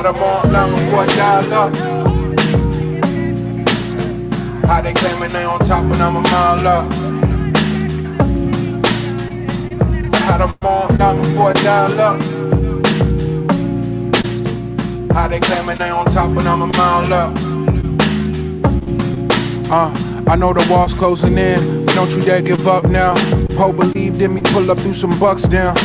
had them on long before I dialed up. How they claiming they on top and I'm a mile up. I had them on long before I dialed up. How they claiming they on top and I'm a mile up. I know the wall's closing in, but don't you dare give up now. Poe believed in me, pull up through some bucks down.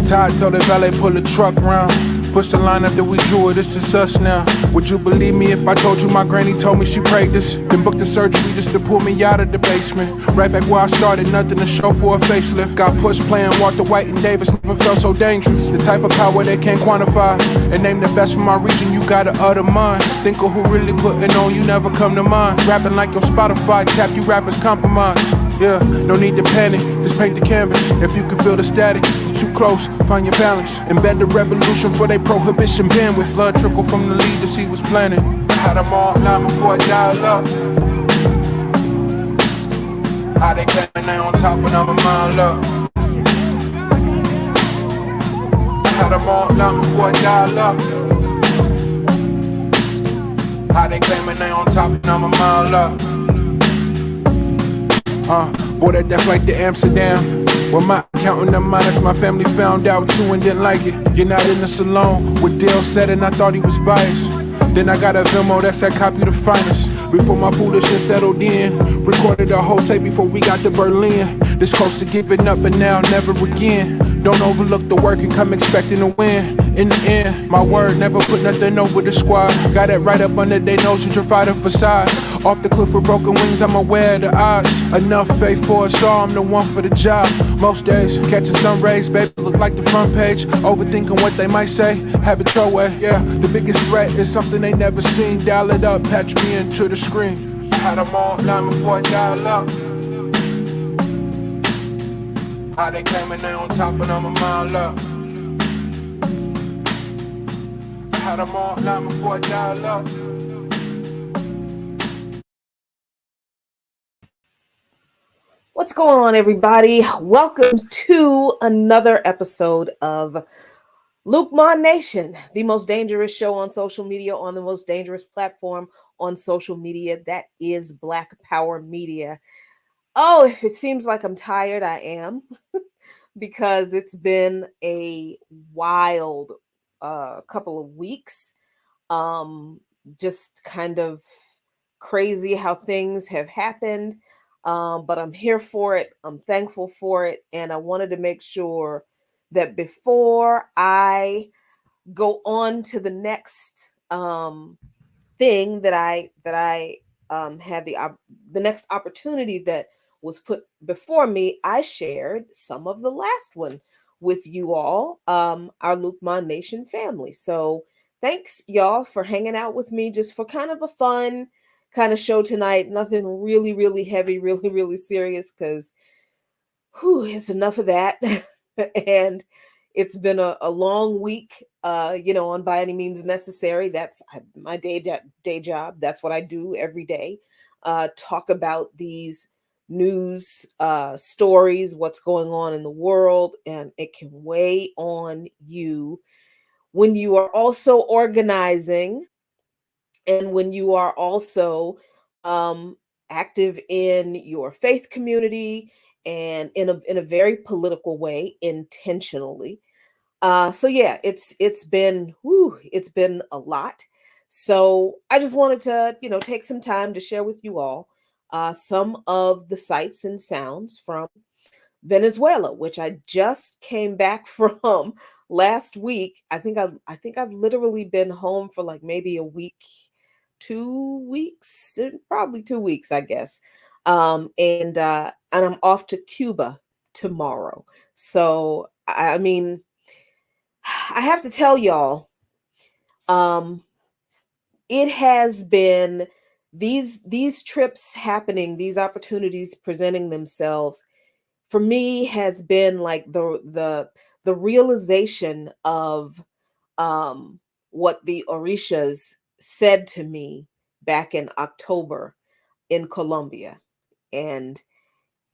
Todd told the valet pull the truck round. Push the line up that we drew it, it's just us now. Would you believe me if I told you my granny told me she prayed this? Then booked the surgery just to pull me out of the basement. Right back where I started, nothing to show for a facelift. Got pushed playing Walter White and Davis, never felt so dangerous. The type of power they can't quantify. And name the best from my region, you gotta utter mine. Think of who really putting on, you never come to mind. Rapping like your Spotify, tap you rappers compromise. Yeah, no need to panic, just paint the canvas. If you can feel the static, you're too close, find your balance. Embed the revolution for they prohibition bandwidth. Blood trickle from the leaders he was planning. I had them all line before I dialed up. How they claiming they on top and I'm a mile up. I had them all line before I dialed up. How they claiming they on top and I'm a mile up. Boarded that flight to Amsterdam. When my accountant and minus my family found out too and didn't like it. You're not in the salon with Dale said and I thought he was biased. Then I got a Venmo that said copy the finest. Before my foolishness settled in, recorded a whole tape before we got to Berlin. This close to giving up and now never again. Don't overlook the work and come expecting to win. In the end, my word never put nothing over the squad. Got it right up under their nose and fight a facade. Off the cliff with broken wings, I'm aware of the odds. Enough faith for us all, I'm the one for the job. Most days, catching sun rays, baby, look like the front page. Overthinking what they might say, have it your way. Yeah, the biggest threat is something they never seen. Dial it up, patch me into the screen. I had them all line before I dial up. How they claiming they on top and I'm a mile up. I had them all line before I dial up. What's going on, everybody? Welcome to another episode of Luke Mon Nation, the most dangerous show on social media, on the most dangerous platform on social media. That is Black Power Media. Oh, if it seems like I'm tired, I am, because it's been a wild couple of weeks. Just kind of crazy how things have happened. But I'm here for it. I'm thankful for it. And I wanted to make sure that before I go on to the next thing that I had the next opportunity that was put before me, I shared some of the last one with you all, our Luke Mon Nation family. So thanks y'all for hanging out with me just for kind of a fun kind of show tonight. Nothing really, really heavy, really, really serious, because it's enough of that. And it's been a long week, on By Any Means Necessary. That's my day job. That's what I do every day. Talk about these news stories, what's going on in the world, and it can weigh on you when you are also organizing and when you are also active in your faith community and in a very political way, intentionally. So yeah, it's been a lot. So I just wanted to take some time to share with you all some of the sights and sounds from Venezuela, which I just came back from last week. I think I've literally been home for like maybe a week, 2 weeks, probably 2 weeks, I guess. And I'm off to Cuba tomorrow. So I mean, I have to tell y'all, it has been these trips happening, these opportunities presenting themselves for me has been like the realization of what the Orishas said to me back in October in Colombia. And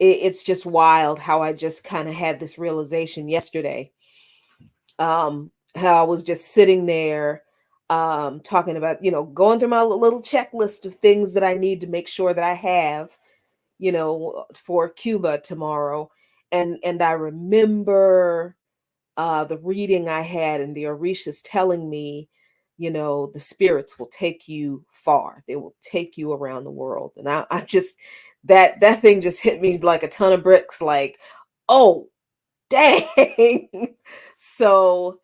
it's just wild how I just kind of had this realization yesterday. How I was just sitting there talking about, going through my little checklist of things that I need to make sure that I have, for Cuba tomorrow. And I remember the reading I had, and the Orishas telling me, the spirits will take you far. They will take you around the world. And I just, that thing just hit me like a ton of bricks, like, oh, dang. So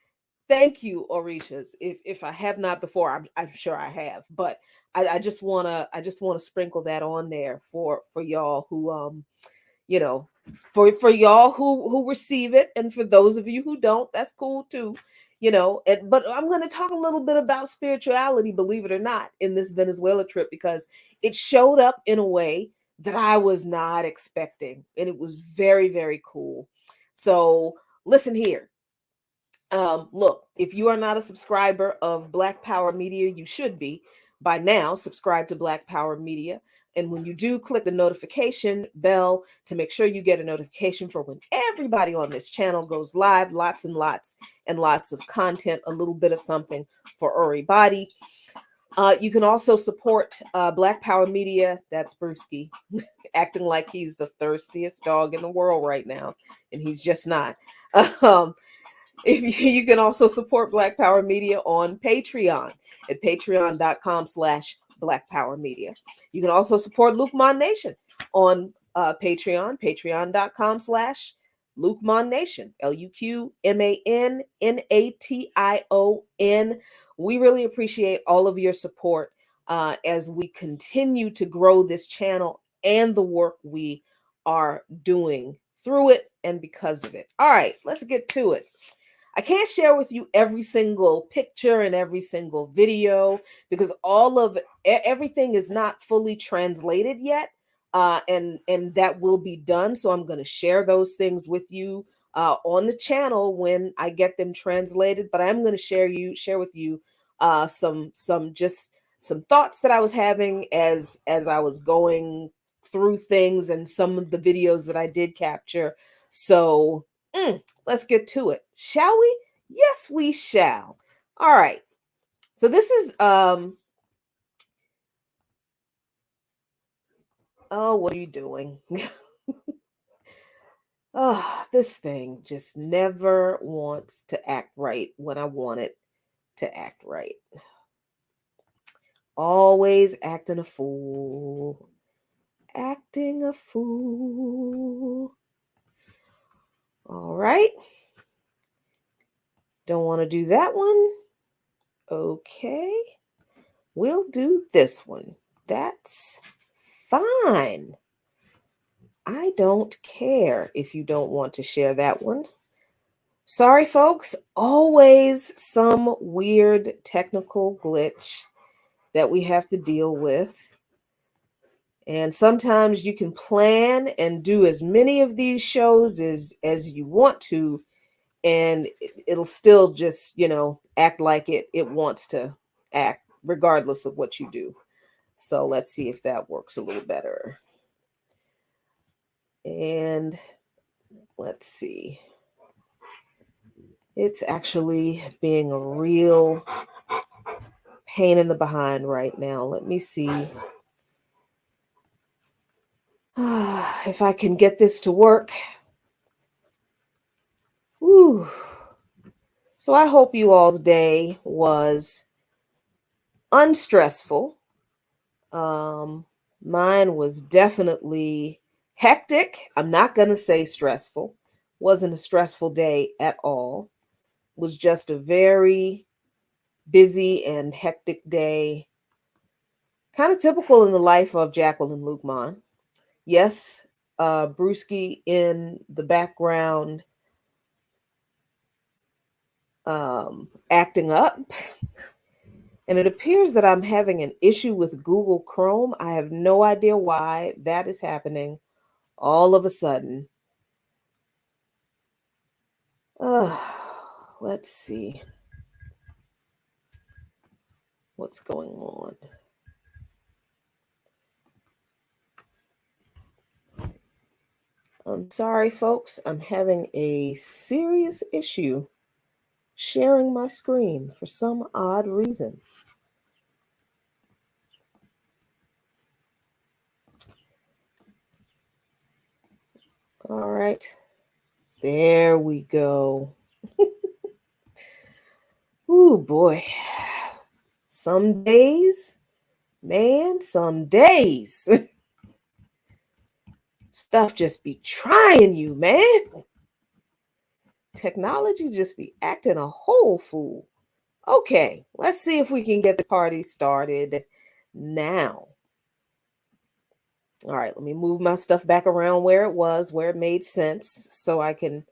thank you, Orishas. If I have not before, I'm sure I have, but I just wanna sprinkle that on there for y'all who you know, for y'all who receive it, and for those of you who don't, that's cool too. But I'm going to talk a little bit about spirituality, believe it or not, in this Venezuela trip, because it showed up in a way that I was not expecting, and it was very, very cool. So listen here. Look, if you are not a subscriber of Black Power Media, you should be by now. Subscribe to Black Power Media. And when you do, click the notification bell to make sure you get a notification for when everybody on this channel goes live. Lots and lots and lots of content, a little bit of something for everybody. You can also support Black Power Media. That's Brewski, acting like he's the thirstiest dog in the world right now, and he's just not. If you can also support Black Power Media on Patreon at patreon.com/Black Power Media. You can also support Lukman Nation on Patreon, patreon.com/Lukman Nation, LUQMANNATION. We really appreciate all of your support as we continue to grow this channel and the work we are doing through it and because of it. All right, let's get to it. I can't share with you every single picture and every single video because everything is not fully translated yet, and that will be done. So I'm going to share those things with you on the channel when I get them translated. But I'm going to share with you some thoughts that I was having as I was going through things, and some of the videos that I did capture. So let's get to it. Shall we? Yes, we shall. All right. So this is oh, what are you doing? Oh, this thing just never wants to act right when I want it to act right. Always acting a fool. Acting a fool. All right. Don't want to do that one. Okay. We'll do this one. That's fine. I don't care if you don't want to share that one. Sorry, folks. Always some weird technical glitch that we have to deal with. And sometimes you can plan and do as many of these shows as you want to, and it'll still just, act like it wants to act regardless of what you do. So let's see if that works a little better. And let's see. It's actually being a real pain in the behind right now. Let me see if I can get this to work. Whew. So I hope you all's day was unstressful. Mine was definitely hectic. I'm not going to say stressful. Wasn't a stressful day at all. Was just a very busy and hectic day. Kind of typical in the life of Jacqueline Lukman. Yes, Brewski in the background acting up. And it appears that I'm having an issue with Google Chrome. I have no idea why that is happening all of a sudden. Let's see what's going on. I'm sorry, folks. I'm having a serious issue sharing my screen for some odd reason. All right. There we go. Ooh, boy. Some days, man, some days. Stuff just be trying you, man. Technology just be acting a whole fool. Okay, let's see if we can get this party started now. All right, let me move my stuff back around where it was, where it made sense, so I can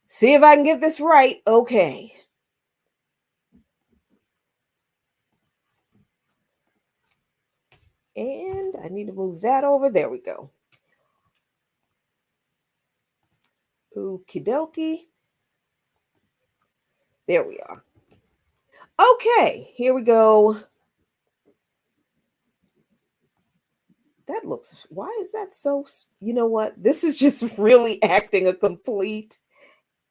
see if I can get this right. Okay. And I need to move that over. There we go. Okie dokie. There we are. Okay, here we go. That looks, why is that so, you know what? This is just really acting a complete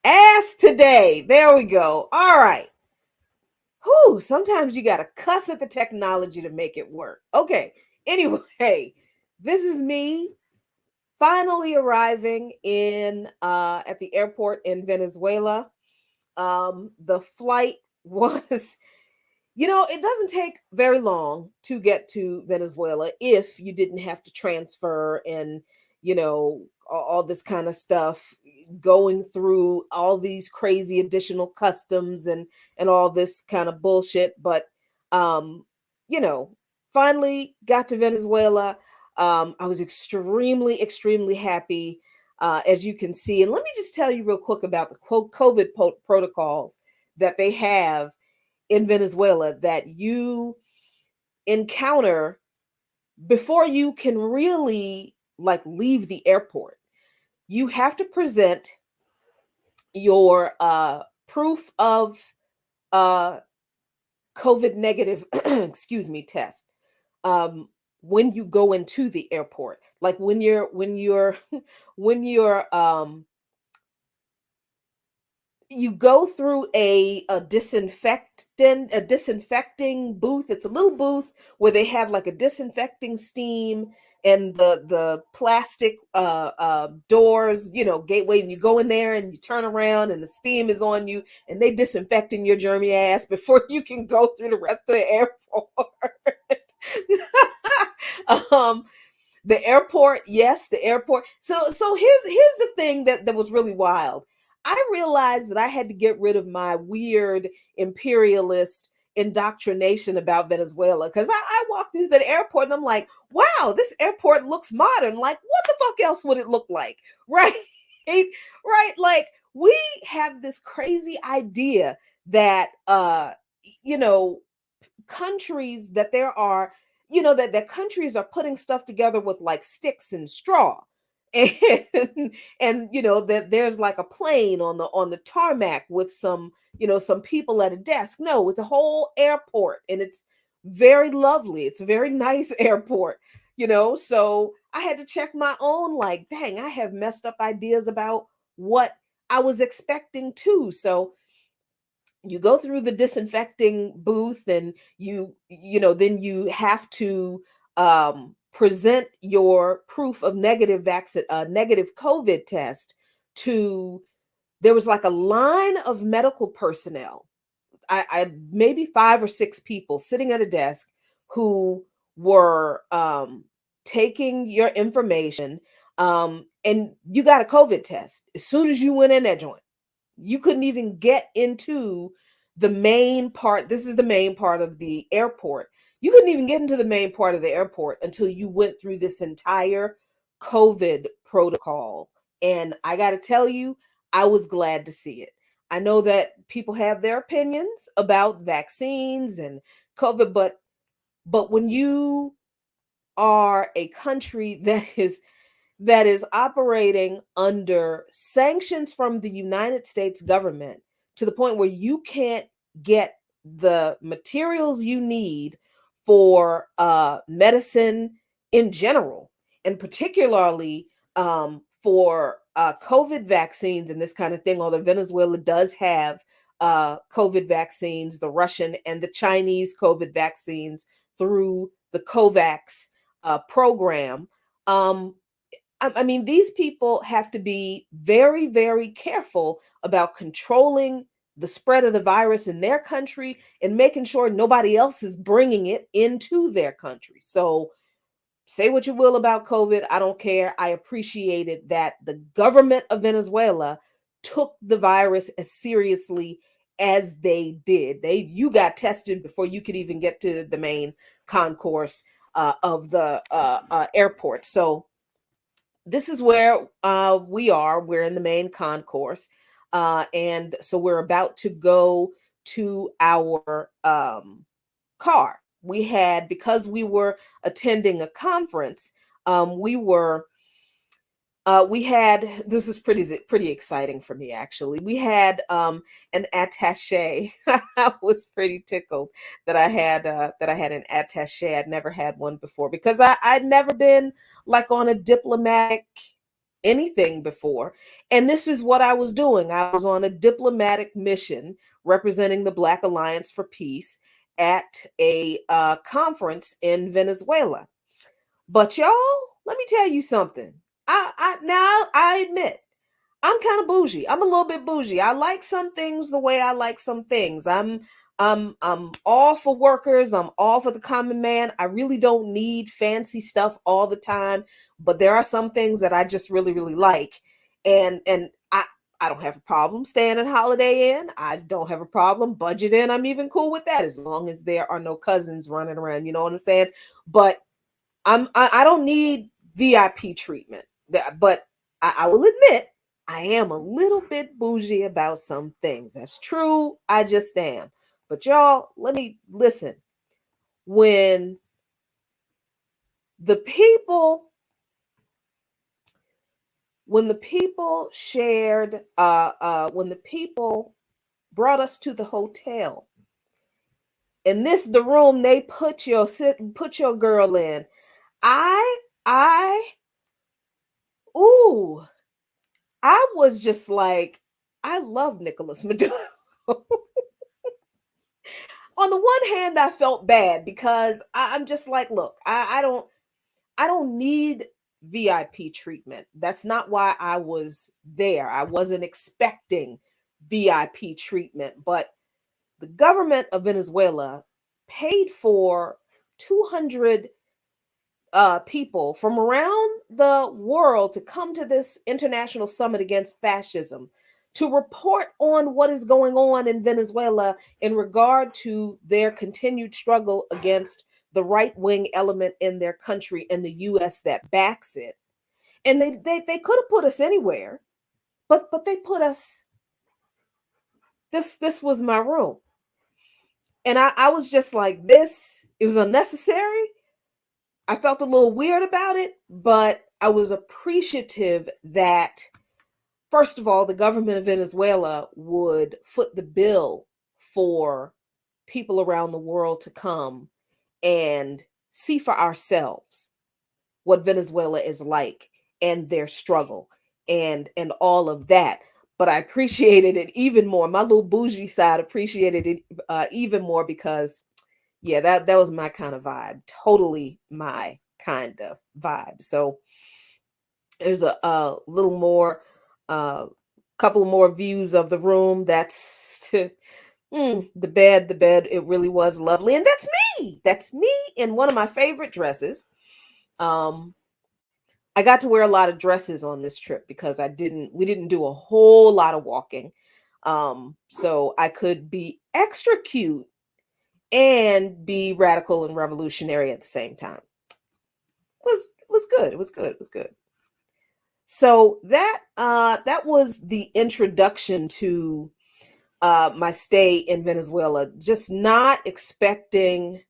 ass today. There we go. All right. Whew, sometimes you got to cuss at the technology to make it work. Okay. Anyway, this is me finally arriving in at the airport in Venezuela. The flight was, it doesn't take very long to get to Venezuela if you didn't have to transfer and, all this kind of stuff, going through all these crazy additional customs and all this kind of bullshit. But, you know, finally got to Venezuela. I was extremely, extremely happy, as you can see. And let me just tell you real quick about the COVID protocols that they have in Venezuela that you encounter before you can really leave the airport. You have to present your proof of uh COVID negative test when you go into the airport. Like when you're when you're you go through a disinfecting booth. It's a little booth where they have like a disinfecting steam and the plastic doors, gateway, and you go in there and you turn around and the steam is on you and they disinfecting your germy ass before you can go through the rest of the airport. um the airport, yes, the airport. So here's the thing that was really wild. I realized that I had to get rid of my weird imperialist indoctrination about Venezuela because I walked into the airport and I'm like, wow, this airport looks modern. Like, what the fuck else would it look like? Right? Right? Like, we have this crazy idea that you know, countries that there are, that countries are putting stuff together with like sticks and straw. And that there's like a plane on the tarmac with some people at a desk. No, it's a whole airport and it's very lovely. It's a very nice airport, so I had to check my own, like, dang, I have messed up ideas about what I was expecting too. So you go through the disinfecting booth and then you have to present your proof of negative vaccine, negative COVID test to, there was like a line of medical personnel. I maybe 5 or 6 people sitting at a desk who were taking your information, and you got a COVID test as soon as you went in that joint. You couldn't even get into the main part. This is the main part of the airport. You couldn't even get into the main part of the airport until you went through this entire COVID protocol. And I got to tell you, I was glad to see it. I know that people have their opinions about vaccines and COVID, but when you are a country that is operating under sanctions from the United States government to the point where you can't get the materials you need for medicine in general, and particularly for COVID vaccines and this kind of thing. Although Venezuela does have COVID vaccines, the Russian and the Chinese COVID vaccines through the COVAX program. I mean, these people have to be very, very careful about controlling the spread of the virus in their country and making sure nobody else is bringing it into their country. So say what you will about COVID. I don't care. I appreciated that the government of Venezuela took the virus as seriously as they did. You got tested before you could even get to the main concourse of the airport. So this is where we are. We're in the main concourse. And so we're about to go to our car. We had, because we were attending a conference, we had, this is pretty exciting for me, actually. We had an attaché. I was pretty tickled that I had an attaché. I'd never had one before because I'd never been like on a diplomatic anything before. And this is what I was doing. I was on a diplomatic mission representing the Black Alliance for Peace at a conference in Venezuela. But y'all, let me tell you something. I admit I'm kind of bougie. I'm a little bit bougie. I like some things the way I like some things. I'm all for workers. I'm all for the common man. I really don't need fancy stuff all the time, but there are some things that I just really, really like. And I don't have a problem staying at Holiday Inn. I don't have a problem budgeting. I'm even cool with that as long as there are no cousins running around. You know what I'm saying? But I don't need VIP treatment. But I will admit I am a little bit bougie about some things. That's true. I just am. But y'all, let me listen. When the people shared, when the people brought us to the hotel, and the room they put your girl in, I was just like, I love Nicolas Maduro. On the one hand, I felt bad because I'm just like, look, I don't need VIP treatment. That's not why I was there. I wasn't expecting VIP treatment, but the government of Venezuela paid for 200 people from around the world to come to this International Summit Against Fascism to report on what is going on in Venezuela in regard to their continued struggle against the right-wing element in their country and the U.S. that backs it. And they could have put us anywhere, but they put us. This was my room, and I was just like, this. It was unnecessary. I felt a little weird about it, but I was appreciative that, first of all, the government of Venezuela would foot the bill for people around the world to come and see for ourselves what Venezuela is like and their struggle and all of that. But I appreciated it even more. My little bougie side appreciated it even more because, yeah, that was my kind of vibe. Totally my kind of vibe. So there's a little more, couple more views of the room. That's the bed. It really was lovely, and that's me. That's me in one of my favorite dresses. I got to wear a lot of dresses on this trip because we didn't do a whole lot of walking. So I could be extra cute and be radical and revolutionary at the same time. It was good. It was good. It was good. So that was the introduction to my stay in Venezuela. Just not expecting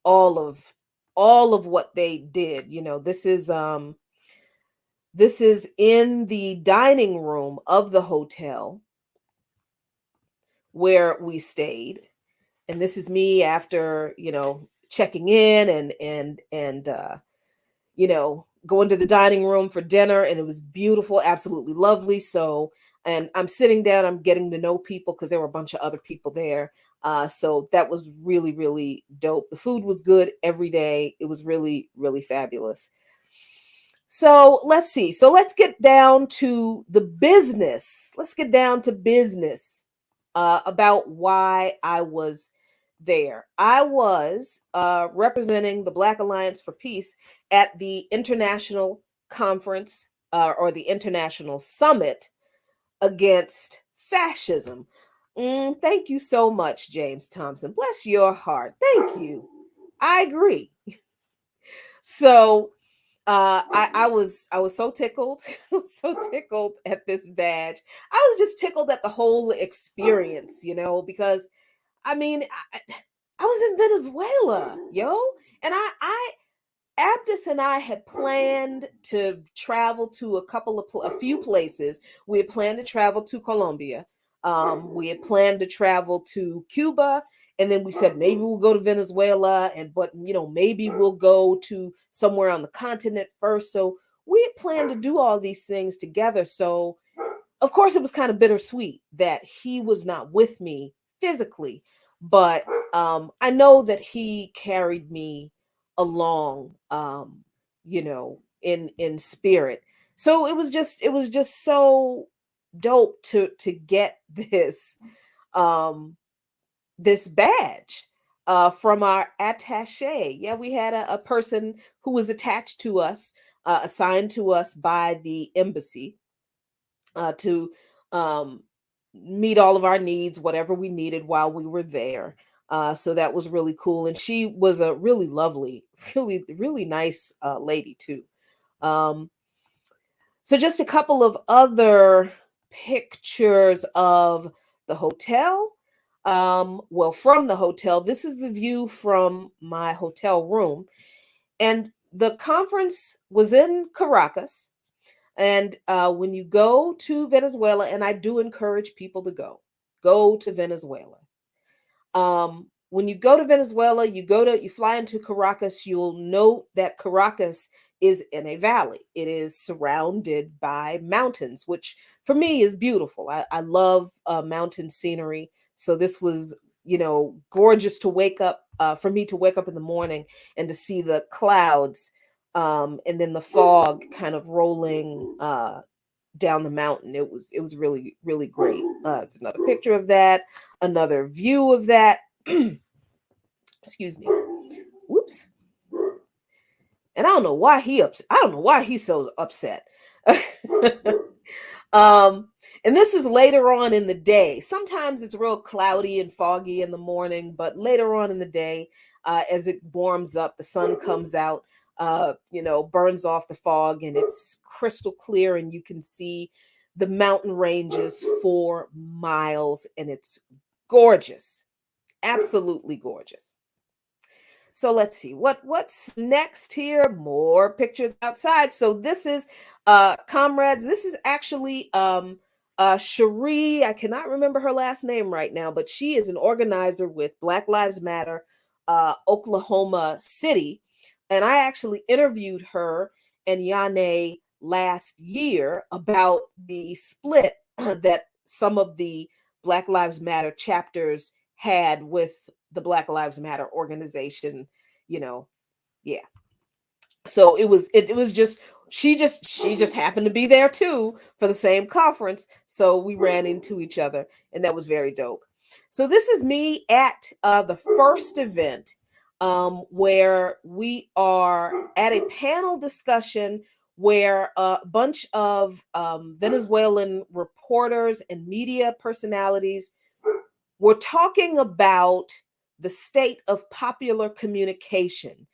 all of what they did. You know, this is in the dining room of the hotel where we stayed. And this is me after, checking in and going to the dining room for dinner, and it was beautiful, absolutely lovely. So And I'm sitting down, I'm getting to know people because there were a bunch of other people there. So that was really, really dope. The food was good every day. It was really, really fabulous. So let's see. So let's get down to the business. Let's get down to business about why I was there. I was representing the Black Alliance for Peace at the International Conference or the International Summit Against Fascism. Thank you so much, James Thompson. Bless your heart. Thank you. I agree. So I was so tickled, so tickled at this badge. I was just tickled at the whole experience, because I mean, I was in Venezuela, yo, and I Abdus and I had planned to travel to a few places. We had planned to travel to Colombia. We had planned to travel to Cuba, and then we said maybe we'll go to Venezuela, but maybe we'll go to somewhere on the continent first. So we had planned to do all these things together. So of course, it was kind of bittersweet that he was not with me physically, but I know that he carried me along, in spirit. So it was just so dope to get this badge from our attaché. Yeah, we had a person who was attached to us, assigned to us by the embassy to meet all of our needs, whatever we needed while we were there. So that was really cool. And she was a really lovely, really, really nice lady, too. Um, so just a couple of other pictures of the hotel. Well, from the hotel, this is the view from my hotel room. And the conference was in Caracas. And when you go to Venezuela, and I do encourage people to go to Venezuela. When you go to Venezuela, you fly into Caracas, you'll note that Caracas is in a valley. It is surrounded by mountains, which for me is beautiful. I love mountain scenery. So this was, gorgeous to wake up, for me to wake up in the morning and to see the clouds and then the fog kind of rolling down the mountain. It was really, really great. It's another picture of that, another view of that. Excuse me. Whoops. And I don't know why I don't know why he's so upset. um, and this is later on in the day. Sometimes it's real cloudy and foggy in the morning, but later on in the day, as it warms up, the sun comes out, burns off the fog, and it's crystal clear, and you can see the mountain ranges for miles, and it's gorgeous, absolutely gorgeous. So let's see what's next here. More pictures outside. So this is comrades. This is actually Cherie. I cannot remember her last name right now, but she is an organizer with Black Lives Matter Oklahoma City. And I actually interviewed her and Yane last year about the split that some of the Black Lives Matter chapters had with the Black Lives Matter organization, yeah. So it was just she just happened to be there too for the same conference. So we ran into each other, and that was very dope. So this is me at the first event where we are at a panel discussion where a bunch of Venezuelan reporters and media personalities we're talking about the state of popular communication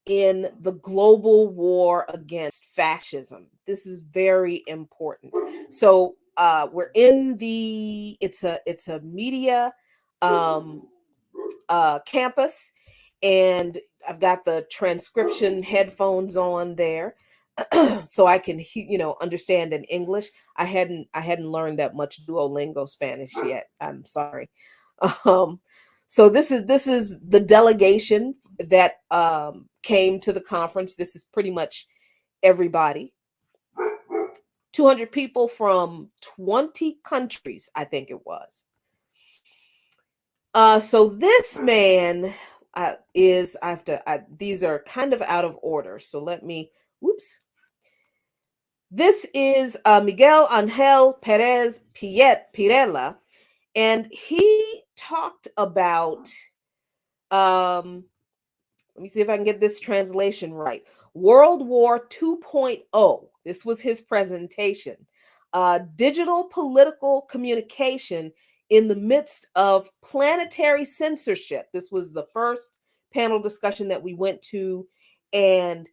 in the global war against fascism. This is very important. So we're in it's a media campus, and I've got the transcription headphones on there. So I can understand in English. I hadn't learned that much Duolingo Spanish yet. I'm sorry. Um, so this is the delegation that came to the conference. This is pretty much everybody. 200 people from 20 countries, I think it was. So this man these are kind of out of order. So let me, whoops. This is Miguel Angel Perez Pirela, and he talked about, let me see if I can get this translation right. World War 2.0. This was his presentation. Digital political communication in the midst of planetary censorship. This was the first panel discussion that we went to, and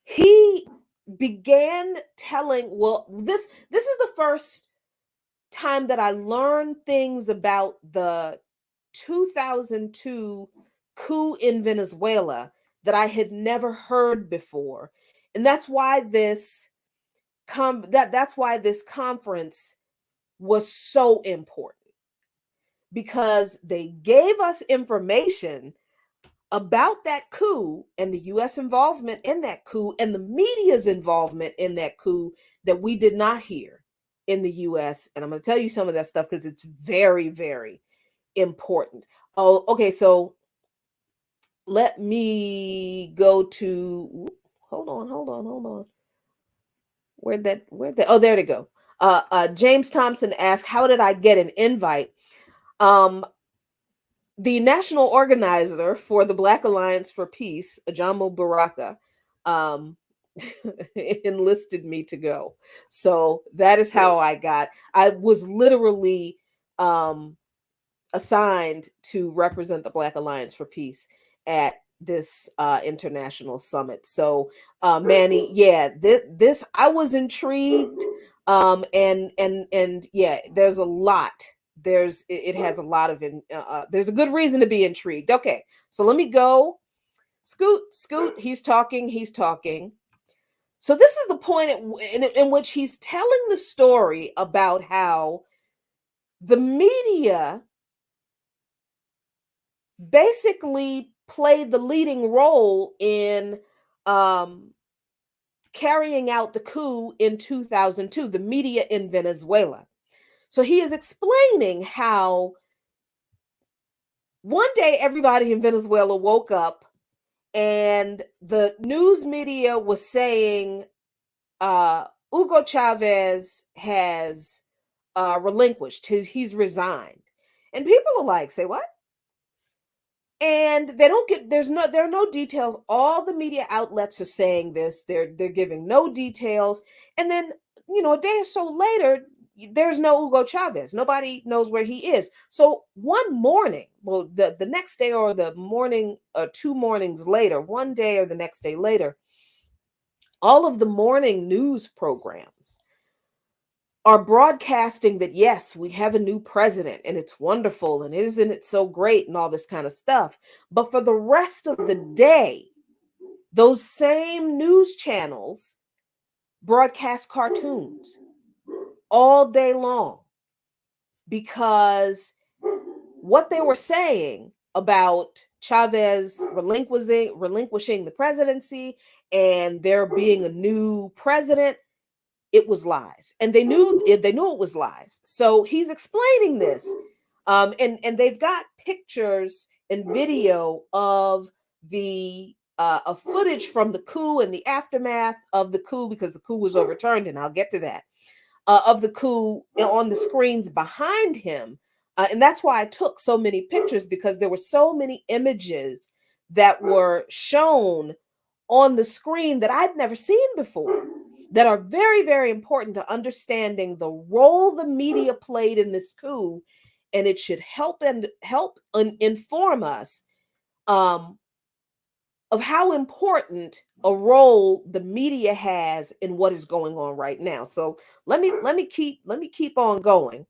he began telling, well, this is the first time that I learned things about the 2002 coup in Venezuela that I had never heard before. And that's why this that's why this conference was so important, because they gave us information about that coup and the US involvement in that coup and the media's involvement in that coup that we did not hear in the US. And I'm going to tell you some of that stuff because it's very, very important. Oh, okay. So let me go to, hold on. Oh, there they go. James Thompson asked, how did I get an invite? The national organizer for the Black Alliance for Peace, Ajamo Baraka, enlisted me to go. So that is how I was literally assigned to represent the Black Alliance for Peace at this international summit. So Manny, yeah, this I was intrigued. And yeah, there's a lot. It has a lot of there's a good reason to be intrigued. Okay, so let me go. Scoot, he's talking. So this is the point in which he's telling the story about how the media basically played the leading role in carrying out the coup in 2002, the media in Venezuela. So he is explaining how one day everybody in Venezuela woke up and the news media was saying Hugo Chavez has relinquished, he's resigned. And people are like, say what? And they don't get, there are no details. All the media outlets are saying this. They're giving no details. And then, a day or so later, there's no Hugo Chavez. Nobody knows where he is. So one morning, well, the next day or the morning, 2 mornings later, one day or the next day later, all of the morning news programs are broadcasting that, yes, we have a new president and it's wonderful and isn't it so great and all this kind of stuff. But for the rest of the day, those same news channels broadcast cartoons all day long, because what they were saying about Chavez relinquishing the presidency and there being a new president, it was lies, and they knew it was lies. So he's explaining this, and they've got pictures and video of the footage from the coup and the aftermath of the coup, because the coup was overturned, and I'll get to that, of the coup on the screens behind him. And that's why I took so many pictures, because there were so many images that were shown on the screen that I'd never seen before, that are very, very important to understanding the role the media played in this coup. And it should help inform us of how important a role the media has in what is going on right now. So let me keep on going.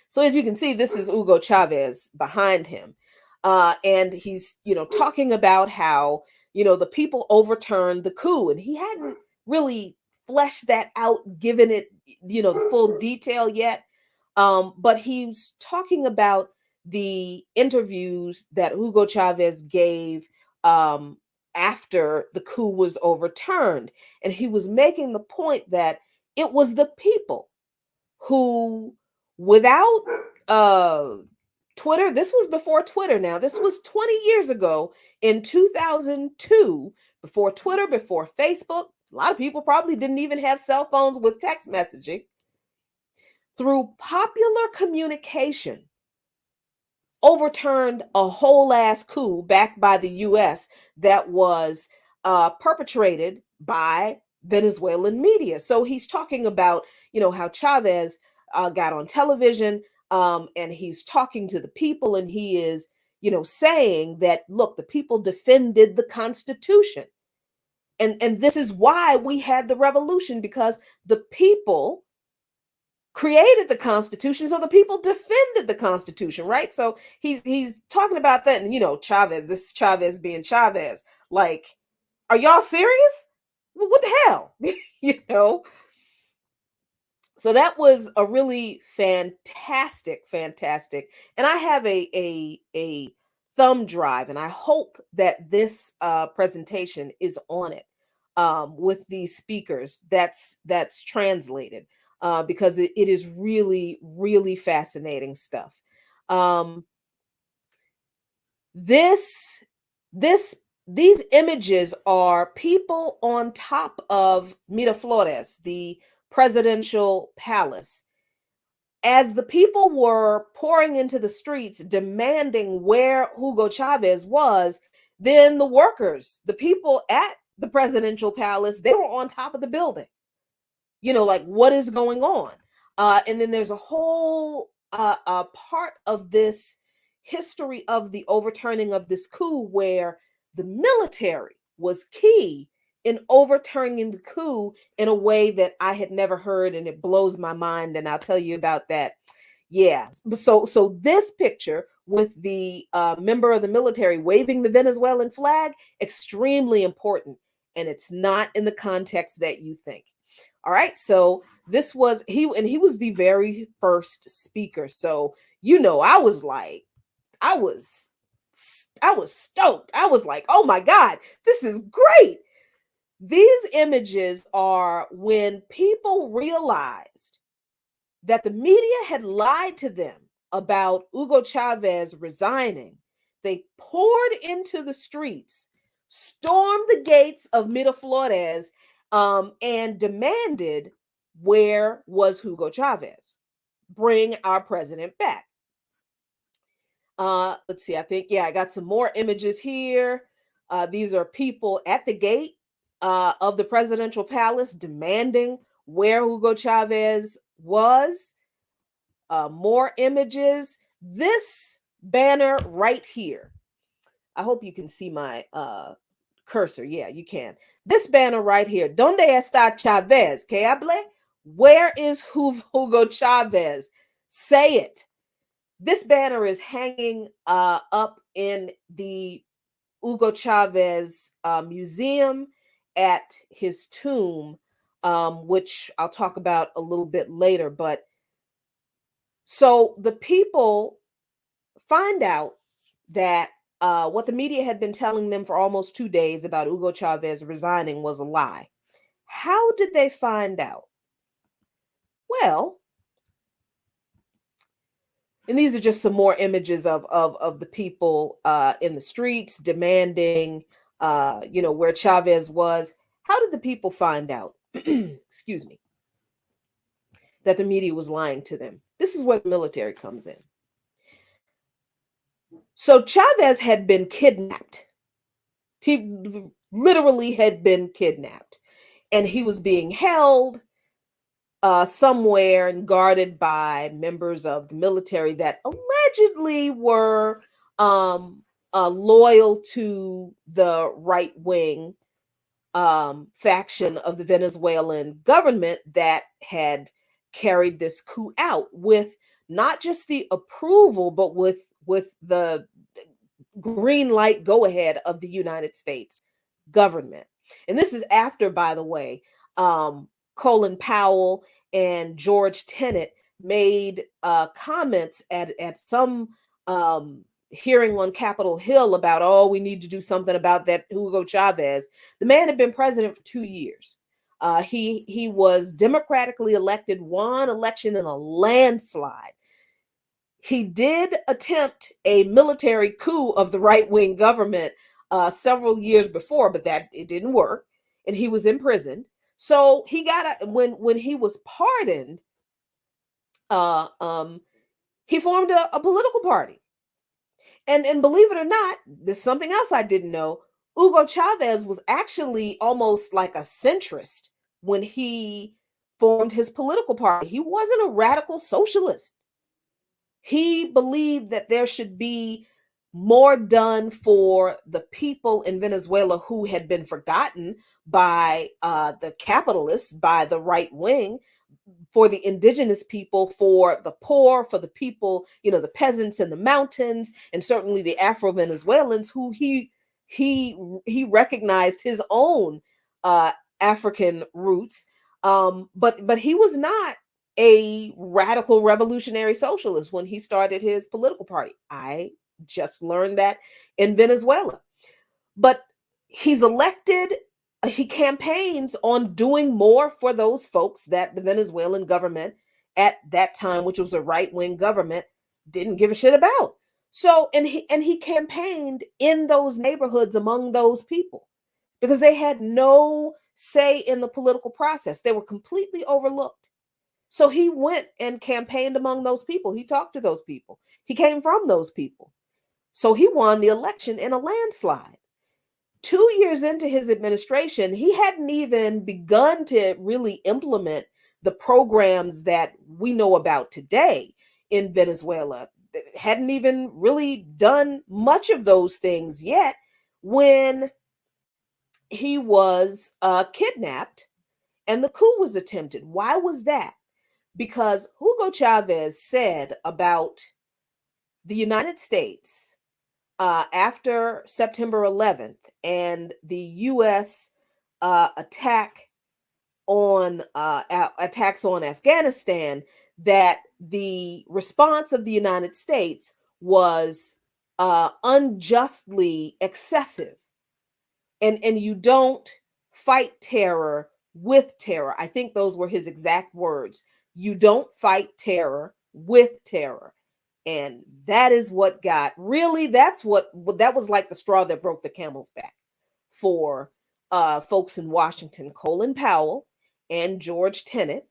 So as you can see, this is Hugo Chavez behind him. And he's, talking about how, the people overturned the coup, and he hadn't really fleshed that out, given it, the full detail yet. But he's talking about the interviews that Hugo Chavez gave after the coup was overturned. And he was making the point that it was the people who, without Twitter, this was before Twitter now, this was 20 years ago in 2002, before Twitter, before Facebook. A lot of people probably didn't even have cell phones with text messaging. Through popular communication, overturned a whole ass coup backed by the US that was perpetrated by Venezuelan media. So he's talking about, how Chavez got on television, and he's talking to the people, and he is, saying that, look, the people defended the Constitution. And this is why we had the revolution, because the people created the Constitution, so the people defended the Constitution, right? So he's talking about that, and Chavez, this is Chavez being Chavez. Like, are y'all serious? Well, what the hell? So that was a really fantastic, and I have a thumb drive, and I hope that this presentation is on it with these speakers. That's translated. Because it is really, really fascinating stuff. These images are people on top of Miraflores, the presidential palace. As the people were pouring into the streets demanding where Hugo Chavez was, then the workers, the people at the presidential palace, they were on top of the building. Like, what is going on? And then there's a whole part of this history of the overturning of this coup where the military was key in overturning the coup in a way that I had never heard, and it blows my mind, and I'll tell you about that. Yeah. So this picture with the member of the military waving the Venezuelan flag, extremely important, and it's not in the context that you think. All right, so this was he was the very first speaker. So I was like, I was stoked. I was like, oh my God, this is great. These images are when people realized that the media had lied to them about Hugo Chavez resigning. They poured into the streets, stormed the gates of Miraflores, and demanded, where was Hugo Chavez? Bring our president back. Let's see, I think, I got some more images here. These are people at the gate of the presidential palace demanding where Hugo Chavez was. More images. This banner right here. I hope you can see my cursor. Yeah, you can. This banner right here. ¿Dónde está Chavez? ¿Qué hable? Where is Hugo Chavez? Say it. This banner is hanging up in the Hugo Chavez museum at his tomb, which I'll talk about a little bit later. But so the people find out that what the media had been telling them for almost 2 days about Hugo Chavez resigning was a lie. How did they find out? Well, and these are just some more images of the people in the streets demanding, where Chavez was. How did the people find out? Excuse me. That the media was lying to them. This is where the military comes in. So Chavez had been kidnapped. He literally had been kidnapped, and he was being held somewhere and guarded by members of the military that allegedly were loyal to the right-wing faction of the Venezuelan government that had carried this coup out with not just the approval, but with the green light go ahead of the United States government. And this is after, by the way, Colin Powell and George Tenet made comments at some hearing on Capitol Hill about, oh, we need to do something about that Hugo Chavez. The man had been president for 2 years. He was democratically elected, won election in a landslide. He did attempt a military coup of the right-wing government several years before, but that it didn't work, and he was imprisoned. So he got when he was pardoned, he formed a political party. And believe it or not, there's something else I didn't know. Hugo Chavez was actually almost like a centrist when he formed his political party. He wasn't a radical socialist. He believed that there should be more done for the people in Venezuela who had been forgotten by the capitalists, by the right wing, for the indigenous people, for the poor, for the people, the peasants in the mountains, and certainly the Afro-Venezuelans who he recognized his own African roots. But he was not a radical revolutionary socialist when he started his political party. I just learned that in Venezuela. But he's elected. He campaigns on doing more for those folks that the Venezuelan government at that time, which was a right-wing government, didn't give a shit about. So, and he campaigned in those neighborhoods among those people because they had no say in the political process. They were completely overlooked. So he went and campaigned among those people. He talked to those people. He came from those people. So he won the election in a landslide. 2 years into his administration, he hadn't even begun to really implement the programs that we know about today in Venezuela. Hadn't even really done much of those things yet when he was kidnapped and the coup was attempted. Why was that? Because Hugo Chavez said about the United States after September 11th and the U.S. Attacks on Afghanistan, that the response of the United States was unjustly excessive, and you don't fight terror with terror. I think those were his exact words. You don't fight terror with terror. And that is what that was like the straw that broke the camel's back for folks in Washington, Colin Powell and George Tenet,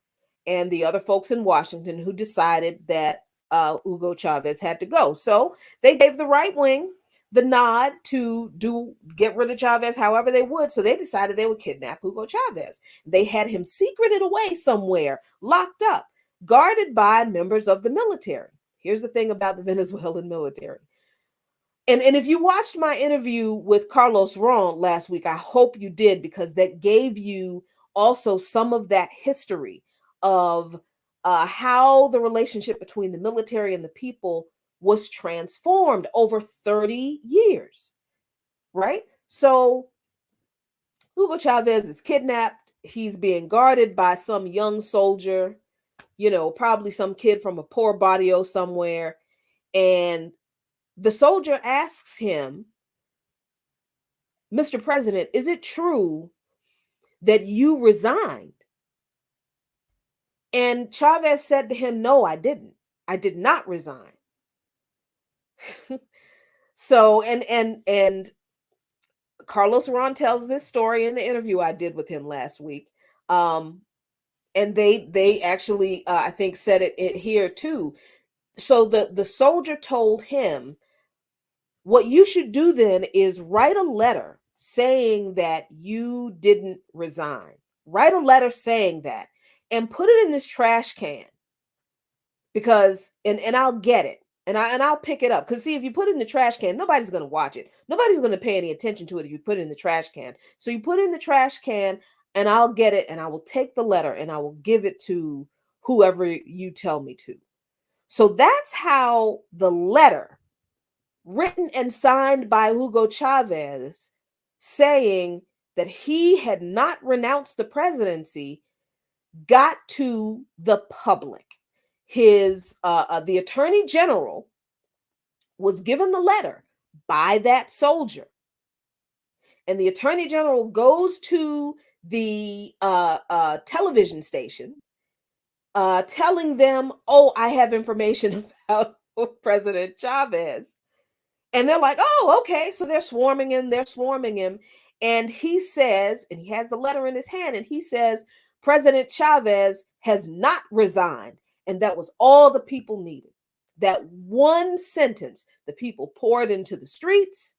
and the other folks in Washington who decided that Hugo Chavez had to go. So they gave the right wing the nod to get rid of Chavez however they would. So they decided they would kidnap Hugo Chavez. They had him secreted away somewhere, locked up, guarded by members of the military. Here's the thing about the Venezuelan military. And if you watched my interview with Carlos Ron last week, I hope you did, because that gave you also some of that history of how the relationship between the military and the people was transformed over 30 years, right? So Hugo Chavez is kidnapped. He's being guarded by some young soldier, probably some kid from a poor barrio somewhere. And the soldier asks him, Mr. President, is it true that you resigned? And Chavez said to him, no, I didn't. I did not resign. So, and Carlos Ron tells this story in the interview I did with him last week. And they actually, I think, said it here too. So the soldier told him, what you should do then is write a letter saying that you didn't resign. Write a letter saying that and put it in this trash can, because and I'll get it. And I'll pick it up. Because see, if you put it in the trash can, nobody's going to watch it. Nobody's going to pay any attention to it if you put it in the trash can. So you put it in the trash can and I'll get it, and I will take the letter and I will give it to whoever you tell me to. So that's how the letter, written and signed by Hugo Chavez, saying that he had not renounced the presidency, got to the public. His the attorney general was given the letter by that soldier. And the attorney general goes to the television station, telling them, oh, I have information about President Chavez. And they're like, oh, okay. So they're swarming him. They're swarming him. And he says, and he has the letter in his hand, and he says, President Chavez has not resigned. And that was all the people needed. That one sentence, the people poured into the streets.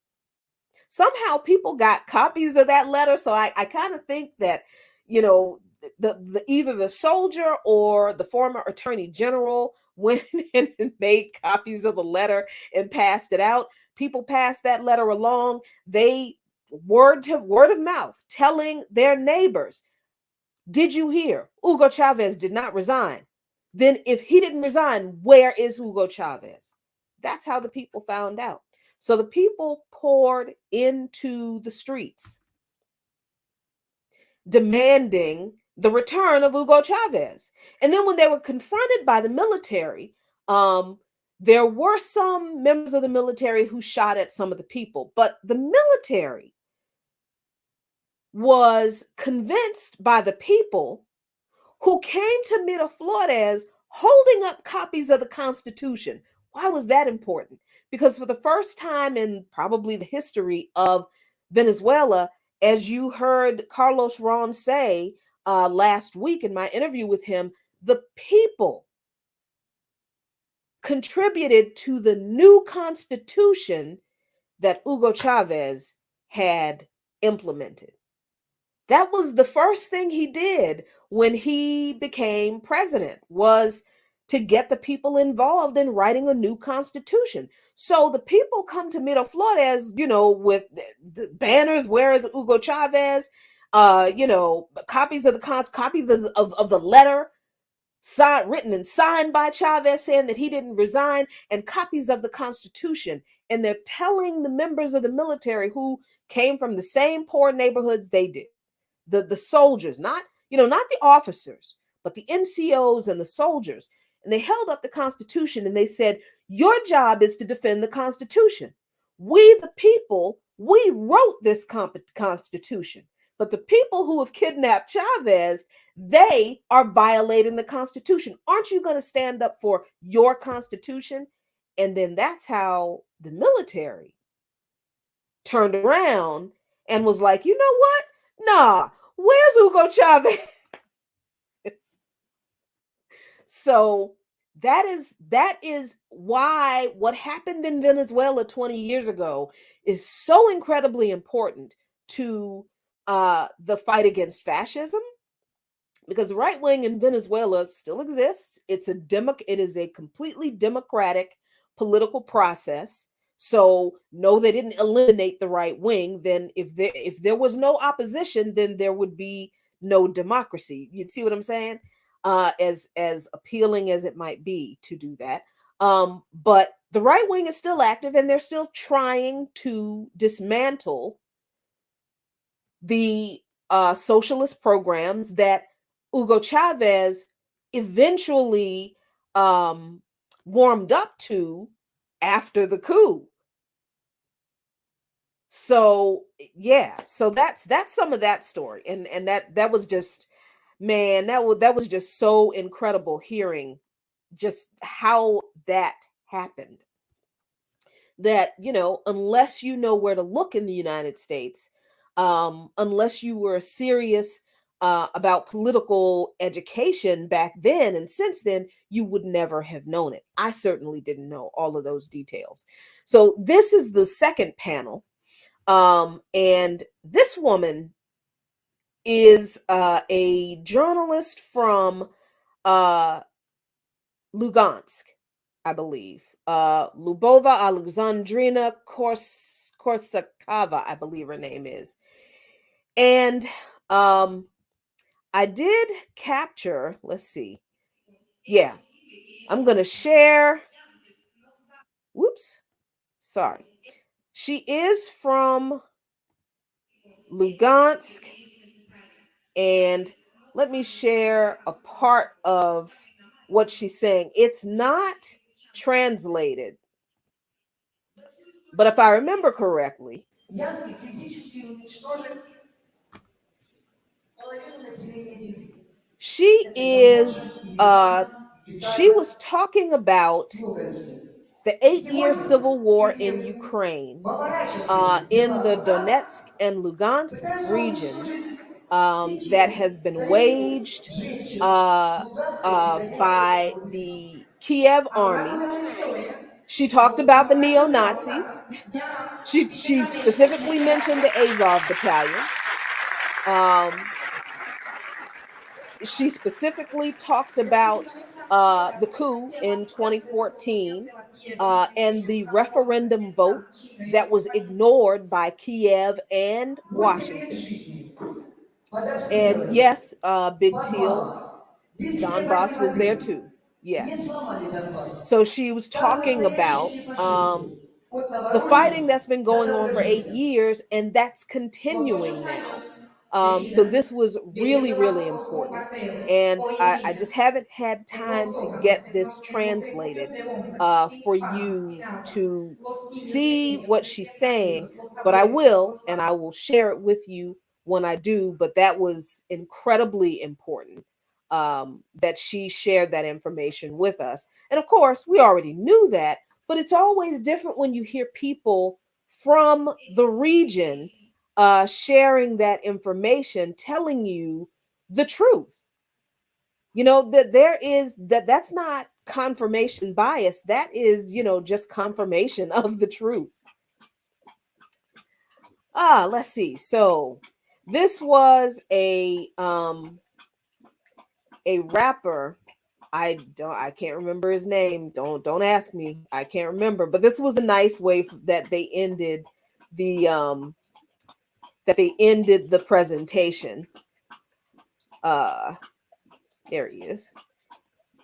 Somehow people got copies of that letter. So I kind of think that, you know, the either the soldier or the former attorney general went in and made copies of the letter and passed it out. People passed that letter along. They word of mouth, telling their neighbors, did you hear? Hugo Chavez did not resign. Then if he didn't resign, where is Hugo Chavez? That's how the people found out. So the people poured into the streets, demanding the return of Hugo Chavez. And then when they were confronted by the military, there were some members of the military who shot at some of the people, but the military was convinced by the people who came to Miraflores holding up copies of the Constitution. Why was that important? Because for the first time in probably the history of Venezuela, as you heard Carlos Ron say last week in my interview with him, the people contributed to the new constitution that Hugo Chavez had implemented. That was the first thing he did when he became president, was to get the people involved in writing a new constitution. So the people come to Miraflores, you know, with the banners, where is Hugo Chavez? You know, copies of copies of the letter written and signed by Chavez saying that he didn't resign, and copies of the Constitution. And they're telling the members of the military who came from the same poor neighborhoods they did, the soldiers, not the officers, but the NCOs and the soldiers. And they held up the Constitution and they said, your job is to defend the Constitution. We, the people, we wrote this Constitution. But the people who have kidnapped Chavez, they are violating the Constitution. Aren't you going to stand up for your Constitution? And then that's how the military turned around and was like, you know what? Nah, where's Hugo Chavez? So that is why what happened in Venezuela 20 years ago is so incredibly important to the fight against fascism, because the right wing in Venezuela still exists. It is a completely democratic political process. So no, they didn't eliminate the right wing. Then if there was no opposition, then there would be no democracy. You'd see what I'm saying? As appealing as it might be to do that. But the right wing is still active, and they're still trying to dismantle the socialist programs that Hugo Chavez eventually warmed up to after the coup. So yeah, so that's some of that story, and that was just, man, that was just so incredible hearing just how that happened. That, unless you know where to look in the United States, unless you were serious about political education back then and since then, you would never have known it. I certainly didn't know all of those details. So this is the second panel. And this woman is a journalist from Lugansk, I believe. Lubova Alexandrina Korsakova, I believe her name is. And I did capture, let's see. Yeah, I'm going to share. Whoops. Sorry. She is from Lugansk. And let me share a part of what she's saying. It's not translated. But if I remember correctly, she is she was talking about the 8-year civil war in Ukraine, in the Donetsk and Lugansk regions, that has been waged uh, by the Kiev army. She talked about the neo Nazis. She specifically mentioned the Azov battalion. Um, she specifically talked about the coup in 2014, and the referendum vote that was ignored by Kiev and Washington. And yes, Big Teal, Donbass was there too. Yes. So she was talking about the fighting that's been going on for 8 years, and that's continuing now. So this was really, really important. And I just haven't had time to get this translated for you to see what she's saying, but I will, and I will share it with you when I do. But that was incredibly important, that she shared that information with us. And of course, we already knew that, but it's always different when you hear people from the region sharing that information, telling you the truth. You know, that there is that's not confirmation bias. That is, just confirmation of the truth. Let's see. So this was a rapper. I can't remember his name. Don't ask me. I can't remember. But this was a nice way that they ended the presentation. There he is.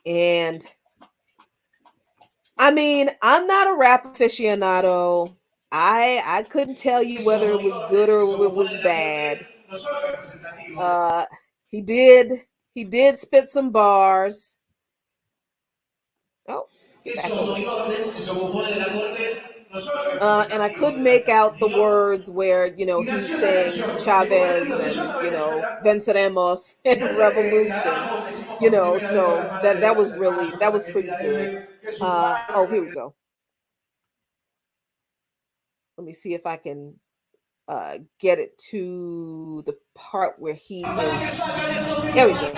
And I mean, I'm not a rap aficionado. I couldn't tell you whether it was good or it was bad. Uh he did spit some bars. Oh, get back over here. And I could make out the words where, he's saying Chavez and, Venceremos and revolution, so that was pretty good. Oh, here we go. Let me see if I can get it to the part where he is. There we go.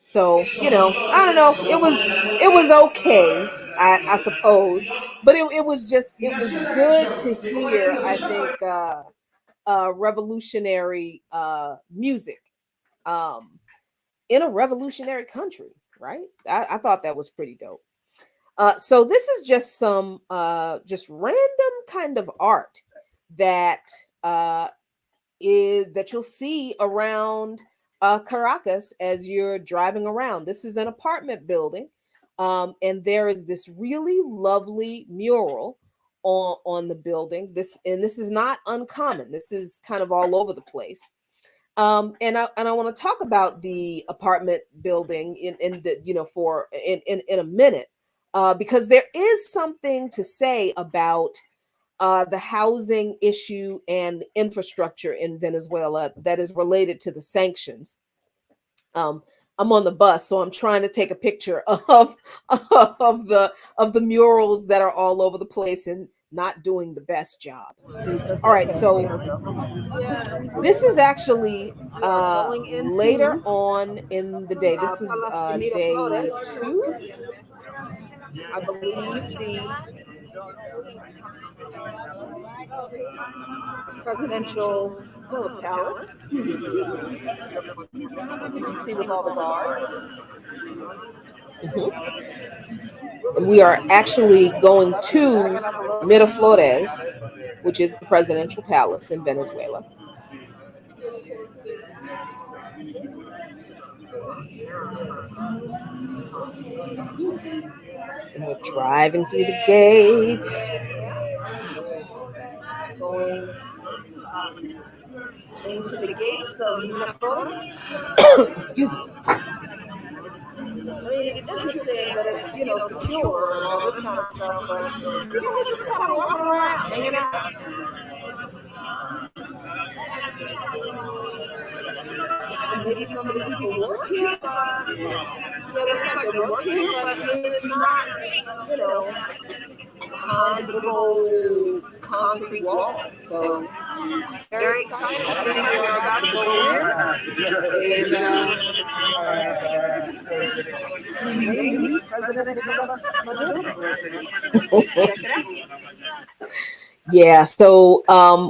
So, I don't know. It was okay, I suppose. But it was good to hear, I think, revolutionary music um in a revolutionary country, right? I thought that was pretty dope. So this is just some just random kind of art that uh that you'll see around Caracas as you're driving around. This is an apartment building, and there is this really lovely mural on the building. This is not uncommon. This is kind of all over the place. And I want to talk about the apartment building in the for in a minute, because there is something to say about the housing issue and infrastructure in Venezuela that is related to the sanctions. Um, I'm on the bus, so I'm trying to take a picture of of the murals that are all over the place and not doing the best job. All right, so this is actually later on in the day. This was day 2, I believe. The presidential palace. As you can see, with all the guards. And we are actually going to Miraflores, which is the presidential palace in Venezuela. And we're driving through the gates, going into the gates of Miraflores. Excuse me. I mean, it's interesting that it's, secure and all this kind of stuff, but people are just kind of walking around, hanging out. And maybe some of the people work here. Yeah, it looks like they work here, but I mean, it's not, behind big old concrete walls. So very excited. I think we are about to go in. And maybe President Nicolas Maduro. Check it out. Yeah, so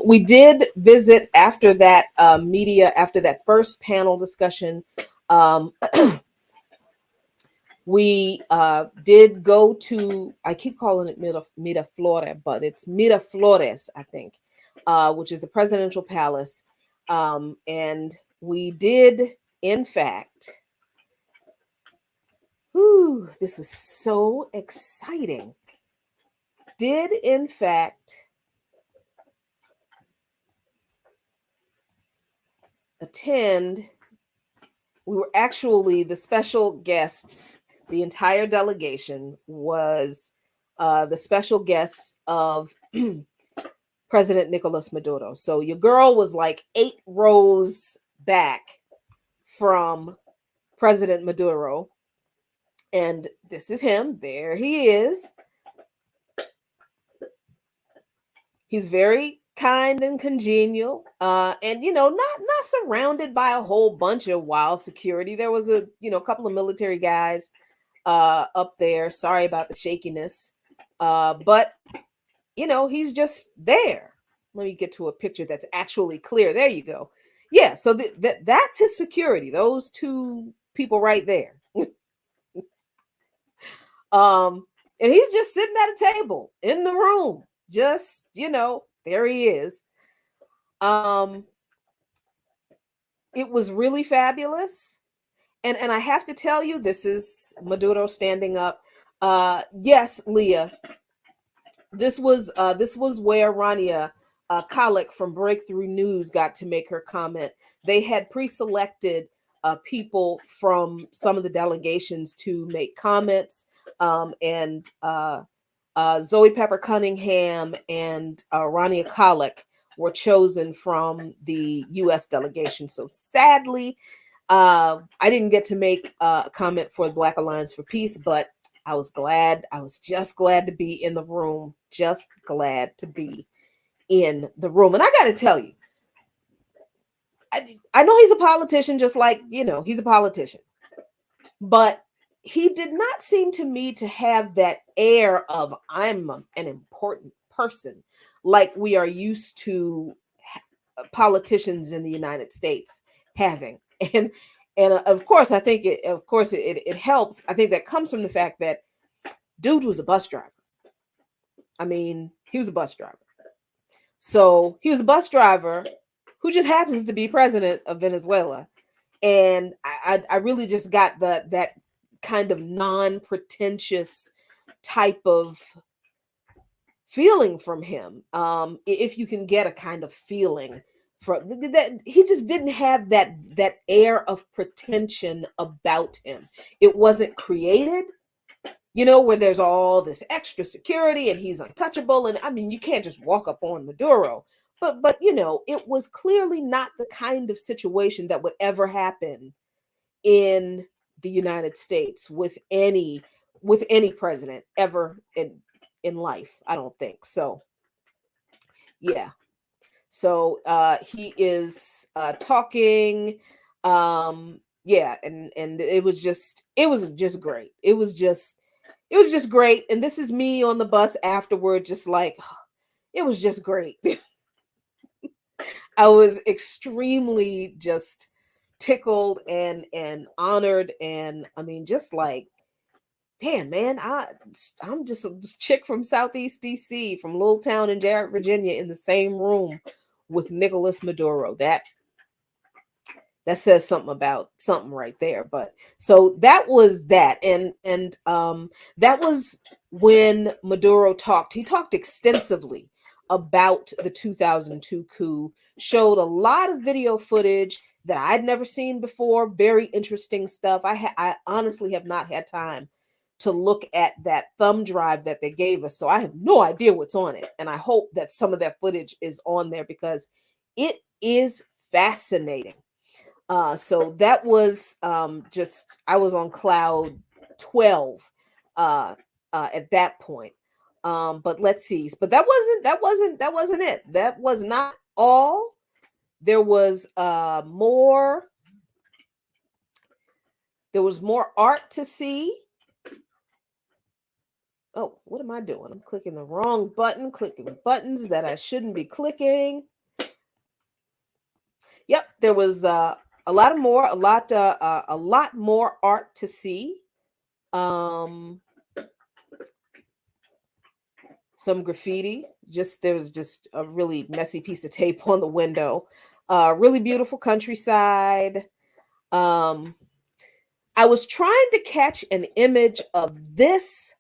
we did visit after that after that first panel discussion. We did go to, I keep calling it Miraflores, but it's Miraflores, I think, which is the presidential palace. And we did, in fact, this was so exciting, did, in fact, attend. We were actually the special guests. The entire delegation was the special guests of President Nicolas Maduro. So your girl was like 8 rows back from President Maduro. And this is him. There he is. He's very kind and congenial, and not surrounded by a whole bunch of wild security. There was a couple of military guys up there. Sorry about the shakiness, but he's just there. Let me get to a picture that's actually clear. There you go. Yeah, so that's his security. Those 2 people right there. And he's just sitting at a table in the room. Just, there he is. It was really fabulous. And I have to tell you, this is Maduro standing up. Yes, Leah. This was where Rania Khalek from Breakthrough News got to make her comment. They had pre-selected people from some of the delegations to make comments, and Zoe Pepper Cunningham and Rania Khalek were chosen from the U.S. delegation. So sadly, I didn't get to make a comment for the Black Alliance for Peace, but I was glad. I was just glad to be in the room. Just glad to be in the room. And I got to tell you, I know he's a politician, just like, he's a politician. But he did not seem to me to have that air of I'm an important person like we are used to politicians in the United States having. And of course, I think it helps. I think that comes from the fact that dude was a bus driver. I mean, he was a bus driver. So he was a bus driver who just happens to be president of Venezuela. And I really just got that kind of non-pretentious type of feeling from him. If you can get a kind of feeling from that, he just didn't have that air of pretension about him. It wasn't created, where there's all this extra security and he's untouchable. And I mean, you can't just walk up on Maduro. But it was clearly not the kind of situation that would ever happen in the United States with any president ever in life. I don't think so. Yeah. So he is talking. Yeah, and it was just great. It was just great. And this is me on the bus afterward, just like it was just great. I was extremely just tickled and honored, and I mean, just like, damn, man, I'm just this chick from Southeast DC, from little town in Jarrett, Virginia, in the same room with Nicolas Maduro. That says something about something right there. But so that was that, and that was when Maduro talked. He talked extensively about the 2002 coup, showed a lot of video footage that I'd never seen before. Very interesting stuff. I honestly have not had time to look at that thumb drive that they gave us, so I have no idea what's on it, and I hope that some of that footage is on there because it is fascinating. So that was just, I was on cloud 12 at that point. But let's see. But that wasn't it. That was not all. There was more. There was more art to see. Oh, what am I doing? I'm clicking the wrong button, clicking buttons that I shouldn't be clicking. Yep, there was a lot more art to see. Some graffiti. There was just a really messy piece of tape on the window. Really beautiful countryside. I was trying to catch an image of this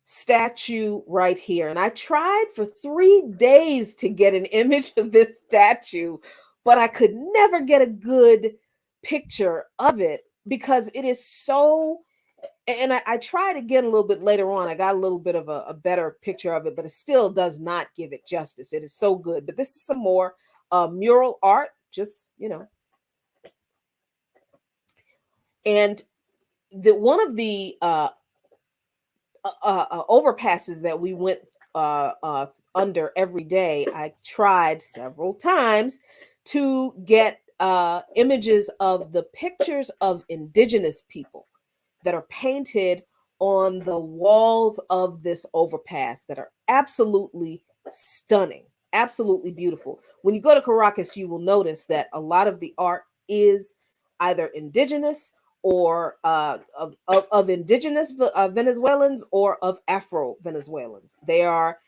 statue right here, and I tried for 3 days to get an image of this statue, but I could never get a good picture of it because it is so. And I tried again a little bit later on. I got a little bit of a better picture of it, but it still does not give it justice. It is so good. But this is some more mural art, just, and one of the overpasses that we went under every day, I tried several times to get images of the pictures of indigenous people that are painted on the walls of this overpass that are absolutely stunning, absolutely beautiful. When you go to Caracas, you will notice that a lot of the art is either indigenous or of indigenous Venezuelans or of Afro Venezuelans. They are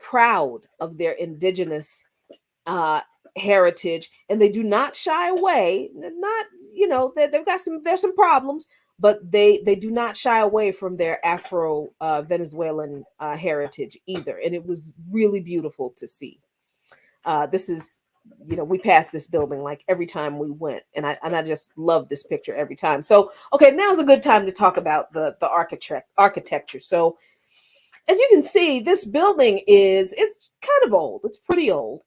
proud of their indigenous heritage, and they do not shy away. Not, they've got there's some problems, but they do not shy away from their Afro Venezuelan heritage either, and it was really beautiful to see. This is, we passed this building like every time we went, and I just love this picture every time. So okay, now's a good time to talk about the architecture. So as you can see, this building it's kind of old. It's pretty old.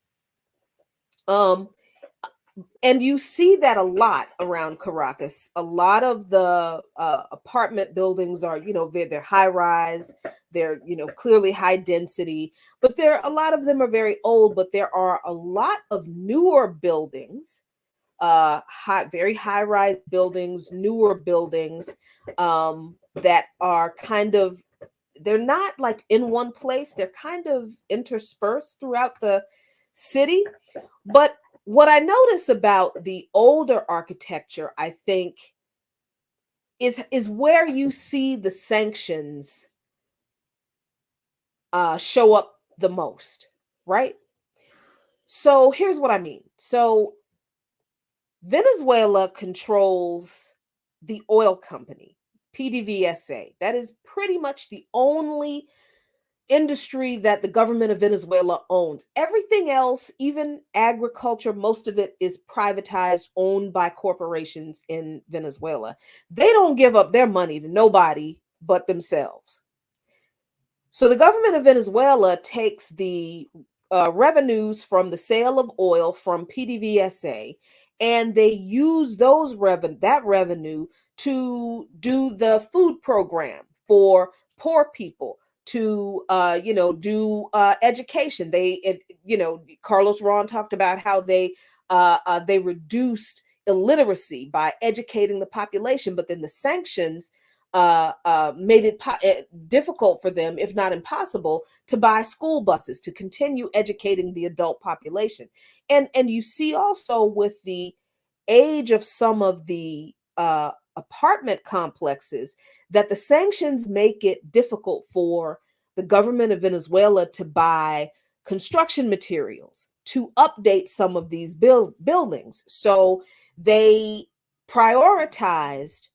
And you see that a lot around Caracas. A lot of the apartment buildings are, they're high rise, they're, clearly high density, but a lot of them are very old, but there are a lot of newer buildings, very high rise buildings, newer buildings that are kind of, they're not like in one place, they're kind of interspersed throughout the city. But what I notice about the older architecture, I think, is where you see the sanctions show up the most, right? So here's what I mean. So Venezuela controls the oil company, PDVSA. That is pretty much the only industry that the government of Venezuela owns. Everything else, even agriculture, most of it is privatized, owned by corporations in Venezuela. They don't give up their money to nobody but themselves. So the government of Venezuela takes the revenues from the sale of oil from PDVSA, and they use that revenue to do the food program for poor people, to do education. Carlos Ron talked about how they reduced illiteracy by educating the population, but then the sanctions made it difficult for them, if not impossible, to buy school buses to continue educating the adult population. And you see also with the age of some of the apartment complexes that the sanctions make it difficult for the government of Venezuela to buy construction materials to update some of these buildings. So they prioritized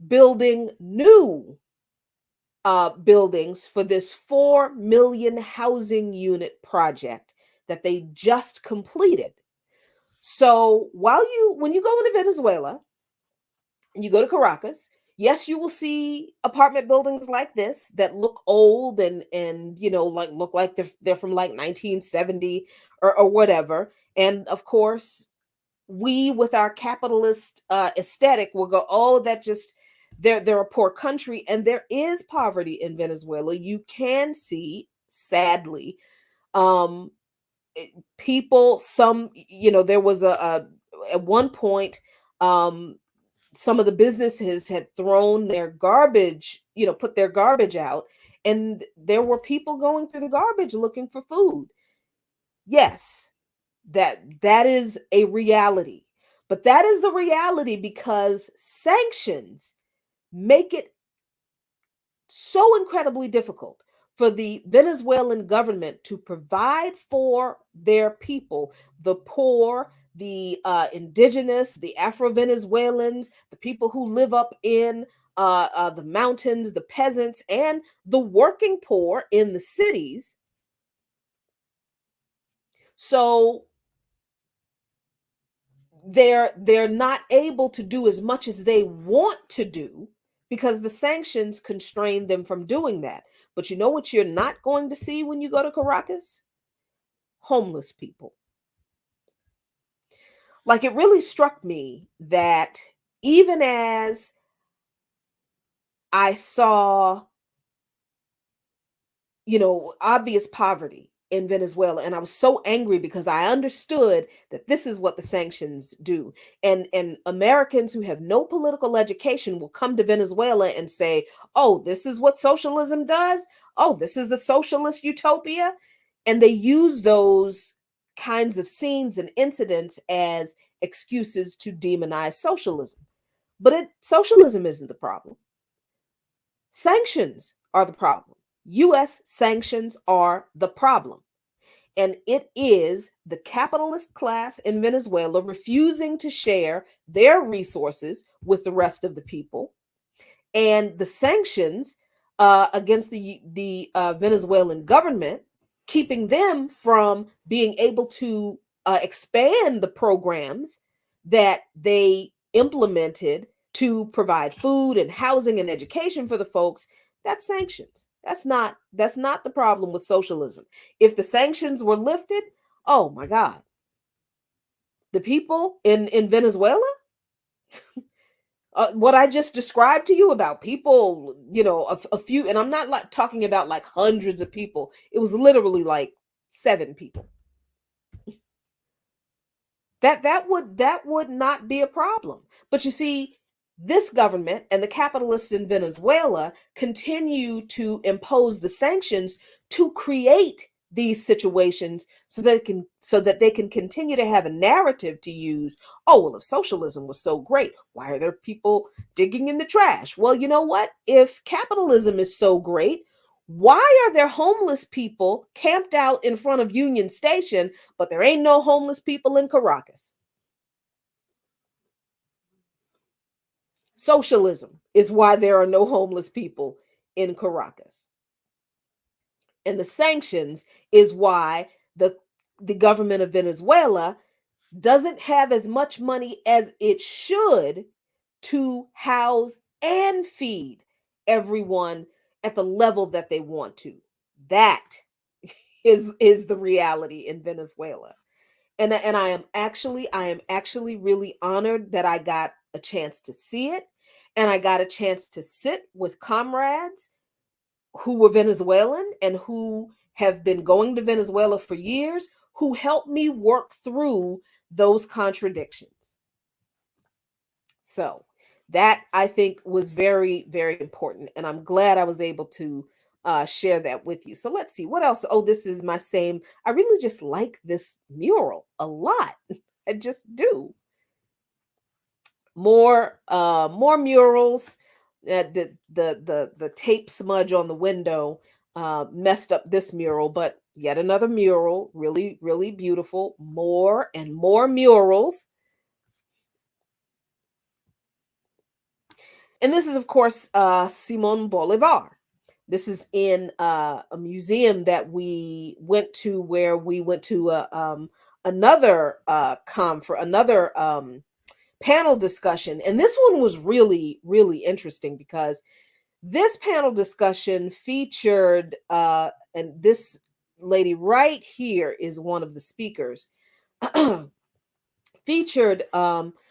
building new buildings for this 4 million housing unit project that they just completed. So when you go into Venezuela and you go to Caracas, yes, you will see apartment buildings like this that look old and look like they're from like 1970 or whatever. And of course, we with our capitalist aesthetic will go, oh, that just they're a poor country, and there is poverty in Venezuela. You can see, sadly, people, there was at one point, some of the businesses had thrown their garbage, put their garbage out, and there were people going through the garbage looking for food. Yes, that is a reality, but that is a reality because sanctions make it so incredibly difficult for the Venezuelan government to provide for their people, the poor, the indigenous, the Afro-Venezuelans, the people who live up in the mountains, the peasants, and the working poor in the cities. So they're not able to do as much as they want to do because the sanctions constrain them from doing that. But you know what you're not going to see when you go to Caracas? Homeless people. Like, it really struck me that even as I saw, obvious poverty in Venezuela, and I was so angry because I understood that this is what the sanctions do. And Americans who have no political education will come to Venezuela and say, oh, this is what socialism does. Oh, this is a socialist utopia. And they use those kinds of scenes and incidents as excuses to demonize socialism. But socialism isn't the problem. Sanctions are the problem. U.S. sanctions are the problem. And it is the capitalist class in Venezuela refusing to share their resources with the rest of the people. And the sanctions against the Venezuelan government, keeping them from being able to expand the programs that they implemented to provide food and housing and education for the folks. That's sanctions. That's not the problem with socialism. If the sanctions were lifted, oh my God, the people in Venezuela, what I just described to you about people, a few, and I'm not like talking about like hundreds of people. It was literally like 7 people. That would not be a problem. But you see, this government and the capitalists in Venezuela continue to impose the sanctions to create these situations so that they can continue to have a narrative to use. Oh, well, if socialism was so great, why are there people digging in the trash? Well, you know what? If capitalism is so great, why are there homeless people camped out in front of Union Station, but there ain't no homeless people in Caracas? Socialism is why there are no homeless people in Caracas. And the sanctions is why the government of Venezuela doesn't have as much money as it should to house and feed everyone at the level that they want to. That is the reality in Venezuela. And I am actually really honored that I got a chance to see it, and I got a chance to sit with comrades who were Venezuelan and who have been going to Venezuela for years, who helped me work through those contradictions. So that, I think, was very, very important. And I'm glad I was able to share that with you. So let's see what else. Oh, this is my same. I really just like this mural a lot. I just do. More murals. The tape smudge on the window messed up this mural, but yet another mural, really, really beautiful. More and more murals. And this is, of course, Simon Bolivar. This is in a museum that we went to, where we went to another panel discussion. And this one was really, really interesting, because this panel discussion featured, and this lady right here is one of the speakers, featured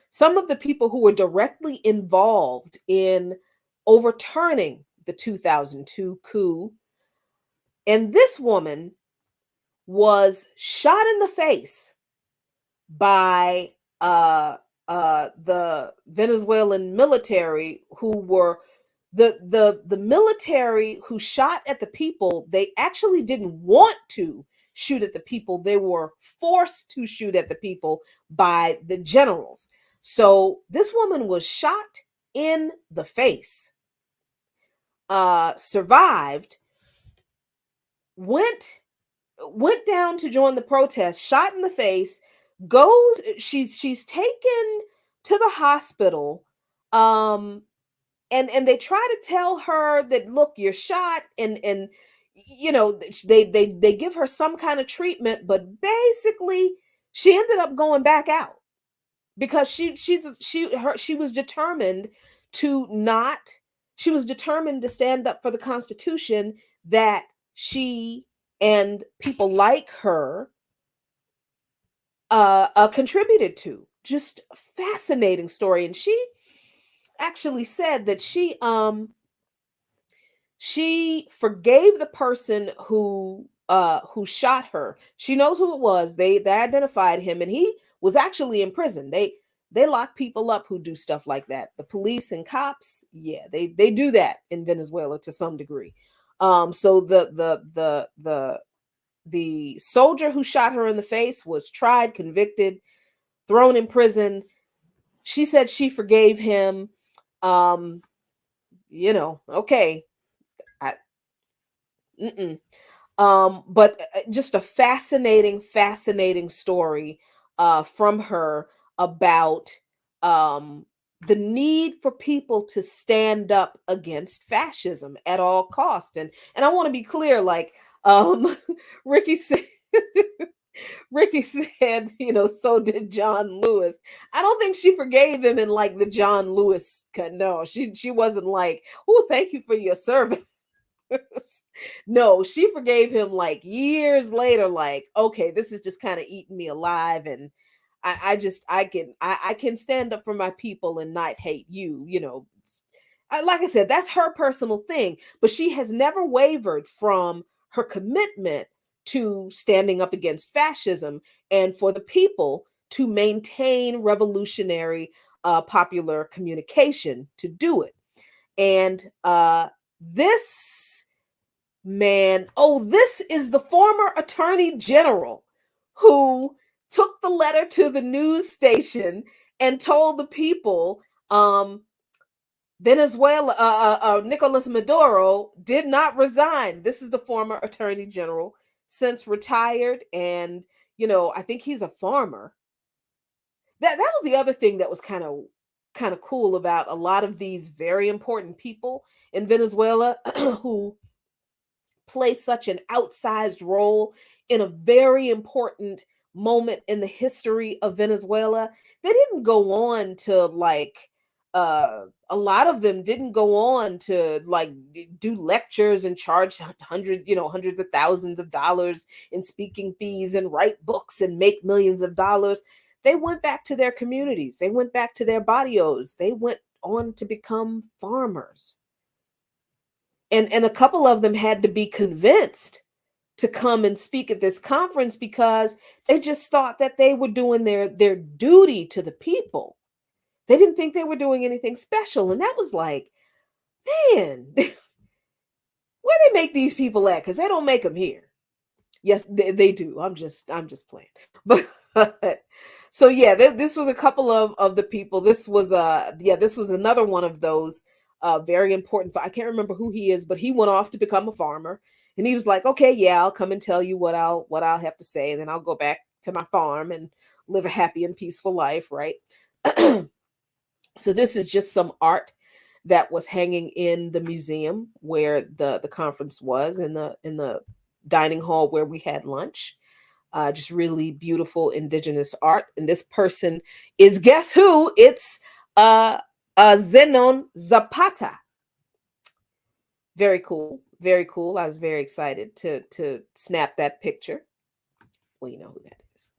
some of the people who were directly involved in overturning the 2002 coup. And this woman was shot in the face by the Venezuelan military, who were the military who shot at the people. They actually didn't want to shoot at the people. They were forced to shoot at the people by the generals. So this woman was shot in the face, survived, went down to join the protest, shot in the face, goes, she's taken to the hospital, and they try to tell her that, look, you're shot, and you know, they give her some kind of treatment, but basically she ended up going back out, because she was determined to not, she was determined to stand up for the Constitution that she and people like her contributed to. Just a fascinating story. And she actually said that she forgave the person who shot her. She knows who it was. They identified him, and he was actually in prison. They lock people up who do stuff like that. The police and cops, yeah, they do that in Venezuela to some degree. So the soldier who shot her in the face was tried, convicted, thrown in prison. She said she forgave him. You know, okay. But just a fascinating story from her about the need for people to stand up against fascism at all cost. And I want to be clear, like Ricky said, Ricky said, you know, so did John Lewis. I don't think she forgave him in like the John Lewis cut. No, she wasn't like, oh, thank you for your service. No, she forgave him like years later, like, okay, this is just kind of eating me alive, and I can stand up for my people and not hate you, you know. Like I said, that's her personal thing, but she has never wavered from her commitment to standing up against fascism and for the people to maintain revolutionary popular communication to do it. And this man, oh, this is the former attorney general who took the letter to the news station and told the people, Venezuela, Nicolas Maduro did not resign. This is the former attorney general, since retired. And, you know, I think he's a farmer. That was the other thing that was kind of cool about a lot of these very important people in Venezuela who play such an outsized role in a very important moment in the history of Venezuela. They didn't go on to like a lot of them didn't go on to like do lectures and charge hundreds of thousands of dollars in speaking fees and write books and make millions of dollars. They went back to their communities. They went back to their barrios. They went on to become farmers. And a couple of them had to be convinced to come and speak at this conference because they just thought that they were doing their duty to the people. They didn't think they were doing anything special. And that was like, man, where they make these people at? Because they don't make them here. Yes, they do. I'm just playing. But so yeah, this was a couple of the people. This was this was another one of those very important. I can't remember who he is, but he went off to become a farmer. And he was like, okay, yeah, I'll come and tell you what I'll have to say, and then I'll go back to my farm and live a happy and peaceful life, right? So this is just some art that was hanging in the museum where the conference was, in the dining hall where we had lunch. Just really beautiful indigenous art. And this person is, guess who? It's Zenon Zapata. Very cool. Very cool. I was very excited to snap that picture. Well, you know who that is.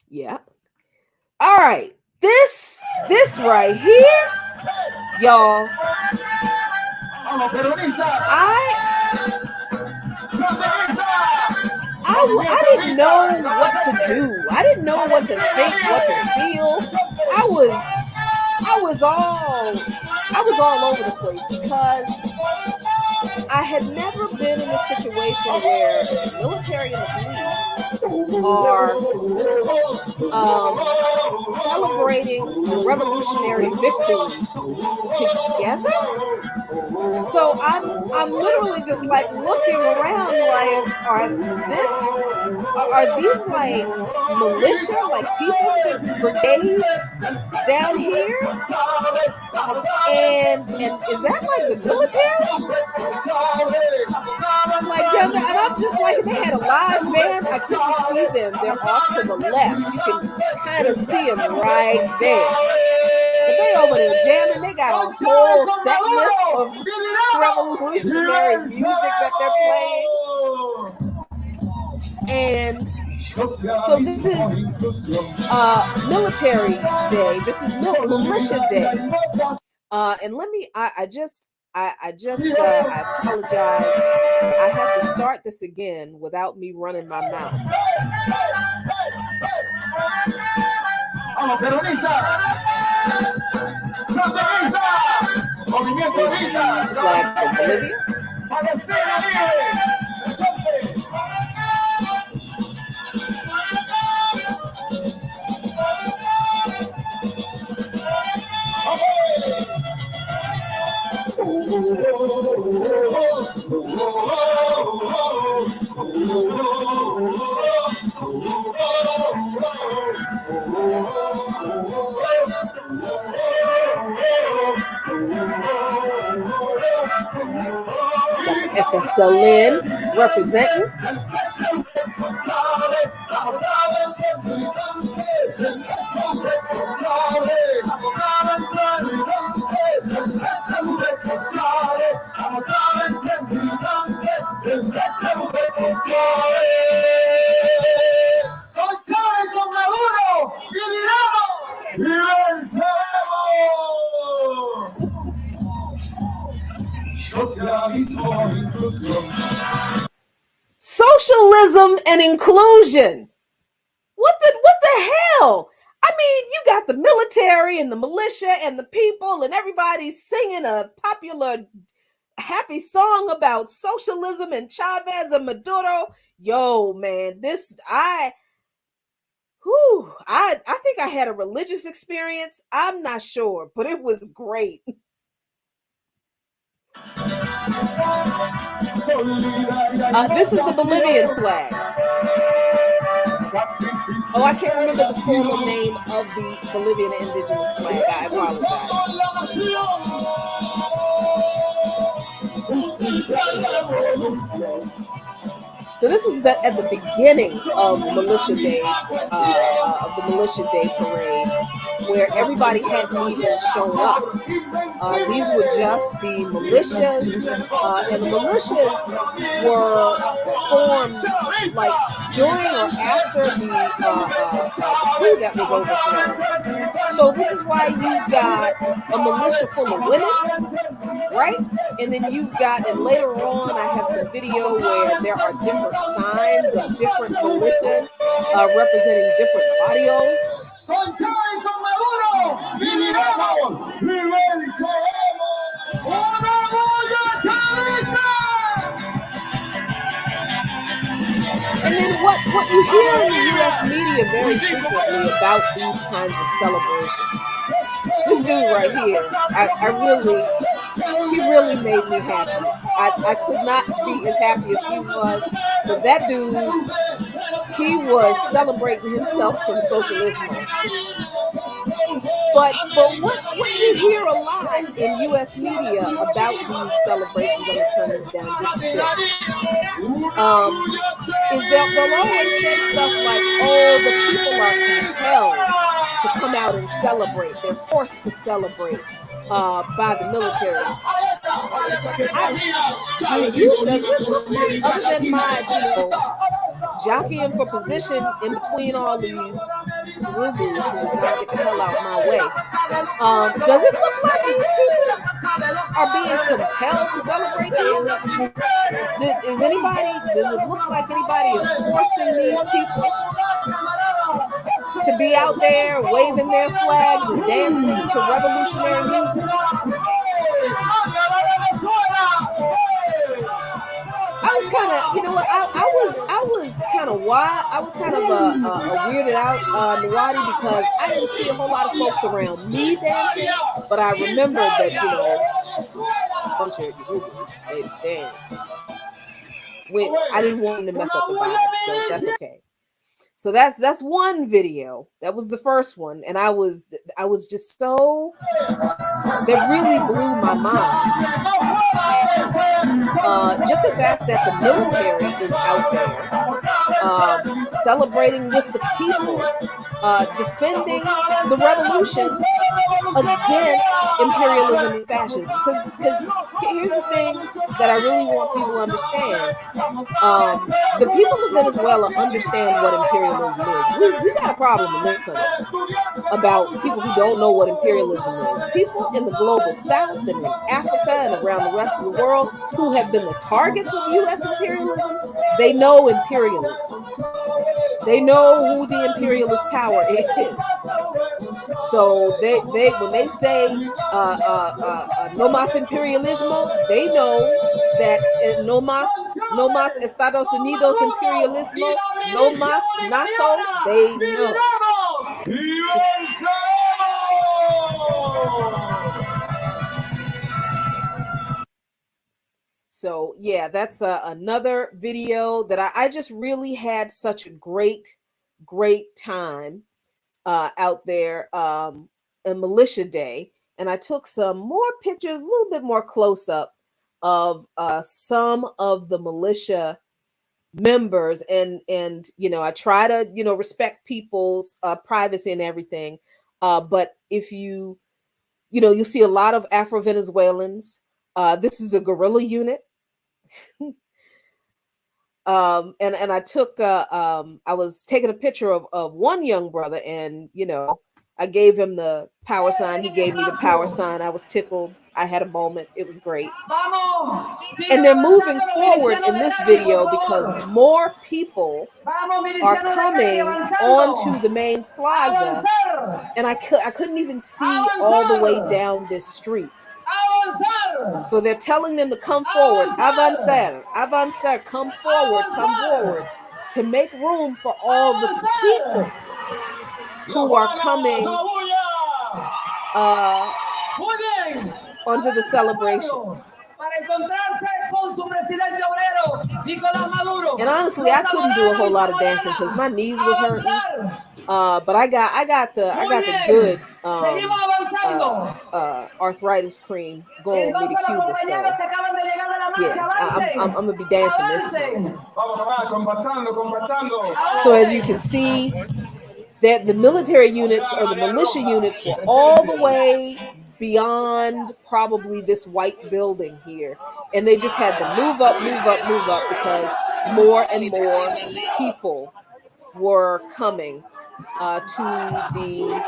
Yeah. All right. This right here, y'all. I didn't know what to do. I didn't know what to think, what to feel. I was all over the place because I had never been in a situation where the military and the police are celebrating a revolutionary victory together. So I'm literally just like looking around like, are these like militia, like people's brigades down here? And is that like the military? Like down there, and I'm just like, they had a live band. I couldn't see them. They're off to the left. You can kind of see them right there. But they over there jamming. They got a whole set list of revolutionary music that they're playing. And so this is military day. This is militia day. And let me, I apologize. I have to start this again without me running my mouth. Flag from Bolivia. FSLN representing. Socialism and inclusion. What the hell? I mean, you got the military and the militia and the people and everybody singing a popular happy song about socialism and Chavez and Maduro. Yo, man, I think I had a religious experience. I'm not sure, but it was great. This is the Bolivian flag. Oh, I can't remember the formal name of the Bolivian indigenous flag. I apologize. So this was at the beginning of Militia Day, of the Militia Day parade, where everybody hadn't even shown up. These were just the militias, and the militias were formed like during or after the coup that was overthrown. So this is why you've got a militia full of women, right? And then you've got, and later on, I have some video where there are different signs of different militias representing different barrios. And then what you hear in the U.S. media very frequently about these kinds of celebrations. This dude right here, he really made me happy. I could not be as happy as he was, but that dude, he was celebrating himself some socialism. But what you hear a lot in U.S. media about these celebrations, I'm gonna turn them down just a bit, is they'll always say stuff like, "Oh, the people are compelled to come out and celebrate. They're forced to celebrate by the military." Does it look like, other than my, jockeying for position in between all these rubles who will not get the hell out my way, does it look like these people are being compelled to celebrate here? Does it look like anybody is forcing these people to be out there waving their flags and dancing to revolutionary music? I was kind of, I was kind of wild. I was kind of weirded out, Narati, because I didn't see a whole lot of folks around me dancing, but I remember that, a bunch of Ubers, I didn't want them to mess up the vibe, so that's okay. So that's one video. That was the first one, and I was just so, that really blew my mind. Just the fact that the military is out there celebrating with the people, defending the revolution against imperialism and fascism. Because here's the thing that I really want people to understand. The people of Venezuela understand what imperialism is. We got a problem in this country about people who don't know what imperialism is. People in the global south and in Africa and around the rest of the world who have been the targets of U.S. imperialism, they know imperialism. They know who the imperialist power is. So they when they say no más imperialismo, they know that no más Estados Unidos imperialismo, no más NATO, they know. So yeah, that's another video that I just really had such a great time out there on Militia Day, and I took some more pictures, a little bit more close up of some of the militia members, and I try to respect people's privacy and everything, but if you'll see a lot of Afro-Venezuelans. This is a guerrilla unit. And I took I was taking a picture of one young brother, and I gave him the power sign. He gave me the power sign. I was tickled. I had a moment. It was great. And they're moving forward in this video because more people are coming onto the main plaza, and I couldn't even see all the way down this street. So they're telling them to come forward, avanzar, come forward, to make room for all the people who are coming onto the celebration. And honestly, I couldn't do a whole lot of dancing because my knees was hurting. But I got the good arthritis cream going with me to Cuba. So yeah, I'm gonna be dancing this time. So as you can see, that the military units or the militia units were all the way beyond probably this white building here, and they just had to move up because more and more people were coming to the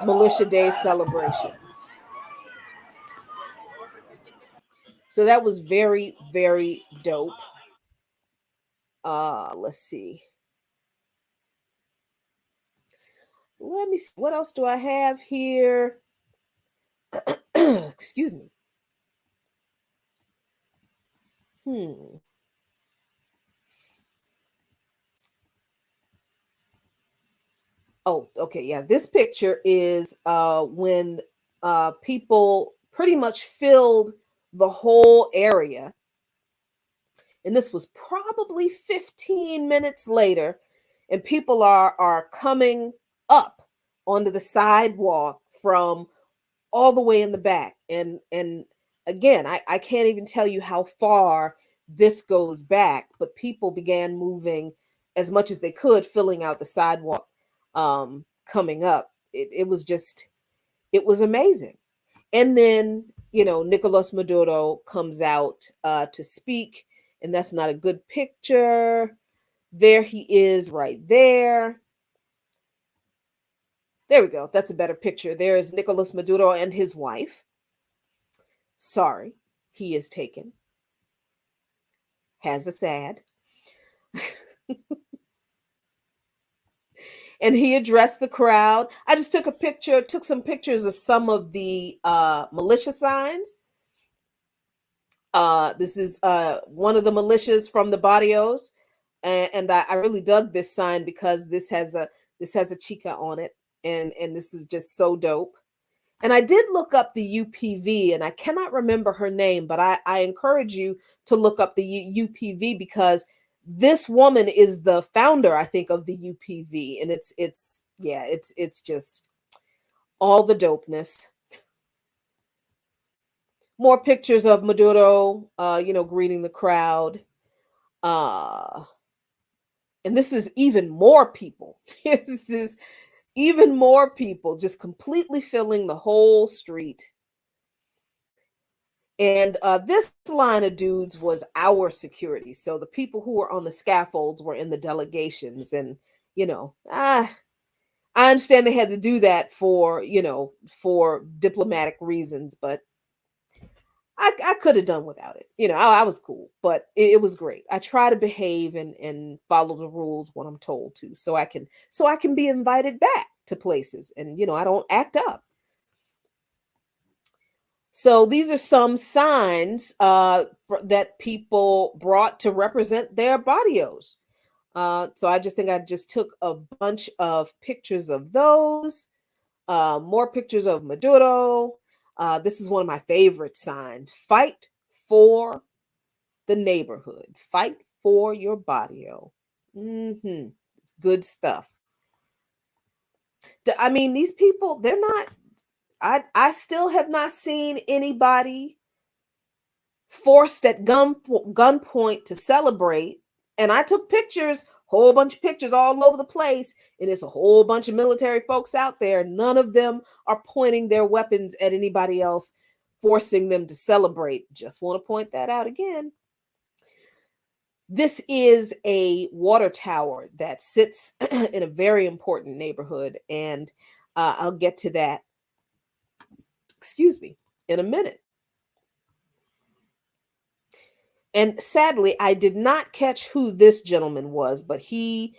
Militia Day celebrations. So that was very, very dope. Let's see. Let me see. What else do I have here? Excuse me. Oh, okay. Yeah. This picture is when people pretty much filled the whole area. And this was probably 15 minutes later. And people are coming up onto the sidewalk from all the way in the back. And again, I can't even tell you how far this goes back, but people began moving as much as they could, filling out the sidewalk coming up. It was just, it was amazing. And then, Nicolas Maduro comes out to speak, and that's not a good picture. There he is right there. There we go. That's a better picture. There is Nicolas Maduro and his wife. Sorry, he is taken. Has a sad. And he addressed the crowd. I just took some pictures of some of the militia signs. This is one of the militias from the barrios. And I really dug this sign because this has a chica on it. And this is just so dope. And I did look up the UPV, and I cannot remember her name, but I encourage you to look up the UPV because this woman is the founder, I think, of the UPV, and it's just all the dopeness. More pictures of Maduro, greeting the crowd, and this is even more people. This is even more people just completely filling the whole street. And this line of dudes was our security. So the people who were on the scaffolds were in the delegations. And, I understand they had to do that for diplomatic reasons, but I could have done without it. I was cool, but it was great. I try to behave and follow the rules when I'm told to, so I can be invited back to places, and I don't act up. So these are some signs that people brought to represent their barrios. So I just took a bunch of pictures of those, more pictures of Maduro. This is one of my favorite signs. Fight for the neighborhood. Fight for your barrio. It's good stuff. I mean, these people, they're not, I still have not seen anybody forced at gunpoint to celebrate. And I took pictures, whole bunch of pictures all over the place, and it's a whole bunch of military folks out there. None of them are pointing their weapons at anybody else, forcing them to celebrate. Just want to point that out again. This is a water tower that sits in a very important neighborhood, and I'll get to that, in a minute. And sadly, I did not catch who this gentleman was, but he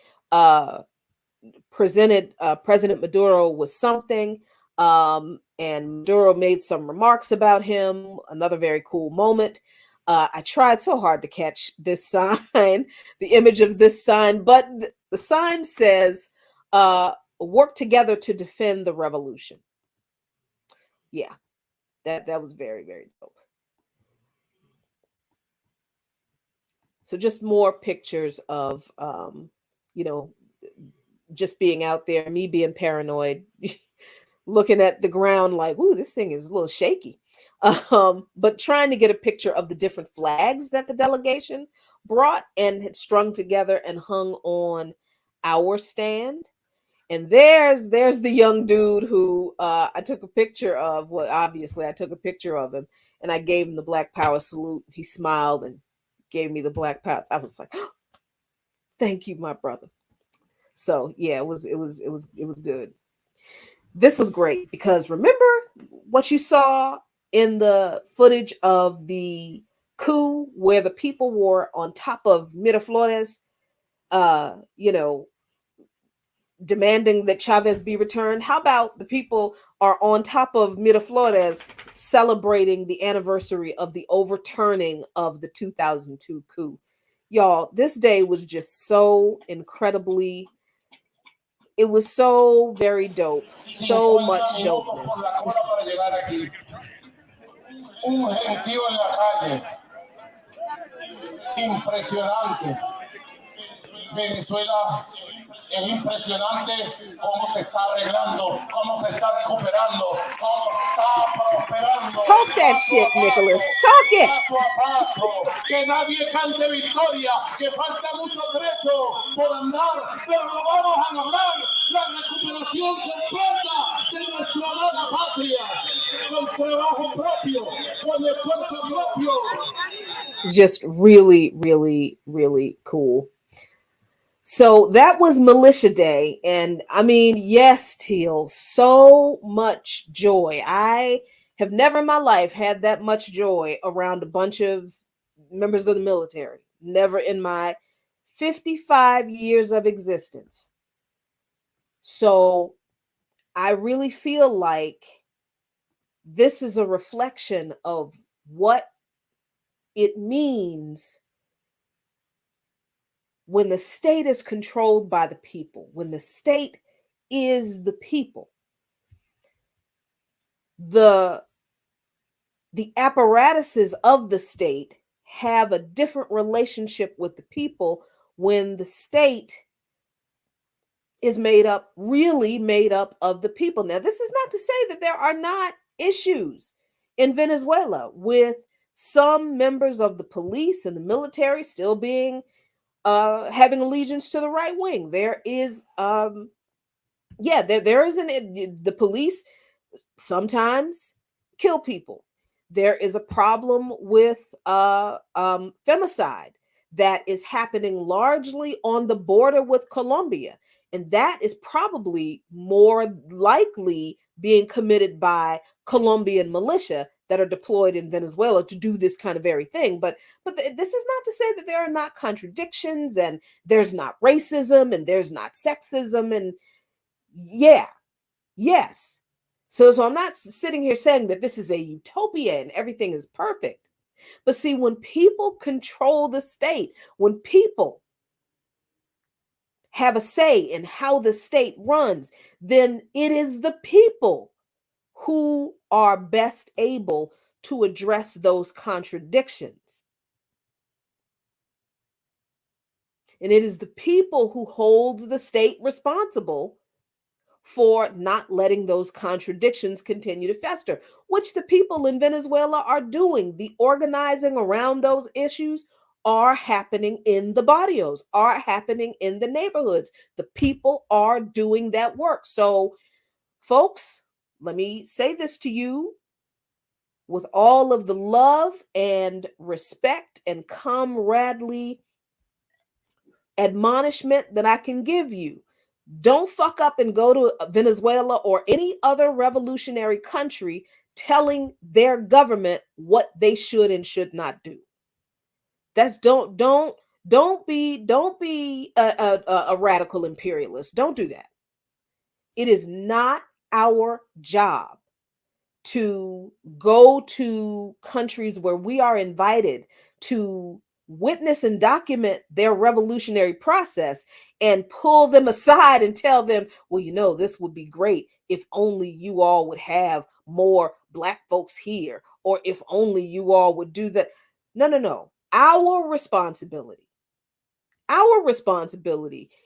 presented President Maduro with something, and Maduro made some remarks about him. Another very cool moment. I tried so hard to catch this sign, the image of this sign, but the sign says, work together to defend the revolution. Yeah, that was very, very dope. So just more pictures of, just being out there, me being paranoid, looking at the ground like, ooh, this thing is a little shaky. But trying to get a picture of the different flags that the delegation brought and had strung together and hung on our stand. And there's the young dude who I took a picture of. Well, obviously I took a picture of him and I gave him the Black Power salute. He smiled and gave me the black pouch. I was like, oh, thank you, my brother. So yeah, it was good. This was great because remember what you saw in the footage of the coup where the people were on top of Miraflores, you know, demanding that Chavez be returned. How about the people are on top of Miraflores celebrating the anniversary of the overturning of the 2002 coup? Y'all, this day was just so incredibly, it was so very dope. So much dopeness. Venezuela es impresionante cómo se está arreglando, cómo se está recuperando, cómo está prosperando. Talk that shit, Nicholas. Talk it. Paso a paso. Que nadie cante victoria, que falta mucho trecho por andar, pero lo vamos a lograr. La recuperación completa de nuestra amada patria, con trabajo propio, con esfuerzo propio. It's just really, really, really cool. So that was Militia Day. And I mean, yes, Teal, so much joy. I have never in my life had that much joy around a bunch of members of the military. Never in my 55 years of existence. So I really feel like this is a reflection of what it means when the state is controlled by the people, when the state is the people. The apparatuses of the state have a different relationship with the people when the state is really made up of the people. Now, this is not to say that there are not issues in Venezuela with some members of the police and the military still being having allegiance to the right wing. There is there is the police sometimes kill people. There is a problem with femicide that is happening largely on the border with Colombia. And that is probably more likely being committed by Colombian militia that are deployed in Venezuela to do this kind of very thing. But this is not to say that there are not contradictions and there's not racism and there's not sexism. And yes. So I'm not sitting here saying that this is a utopia and everything is perfect. But see, when people control the state, when people have a say in how the state runs, then it is the people who are best able to address those contradictions. And it is the people who holds the state responsible for not letting those contradictions continue to fester, which the people in Venezuela are doing. The organizing around those issues are happening in the barrios, are happening in the neighborhoods. The people are doing that work. So, folks, let me say this to you with all of the love and respect and comradely admonishment that I can give you. Don't fuck up and go to Venezuela or any other revolutionary country telling their government what they should and should not do. That's don't be a radical imperialist. Don't do that. It is not our job to go to countries where we are invited to witness and document their revolutionary process and pull them aside and tell them, well, you know, this would be great if only you all would have more Black folks here, or if only you all would do that. No. Our responsibility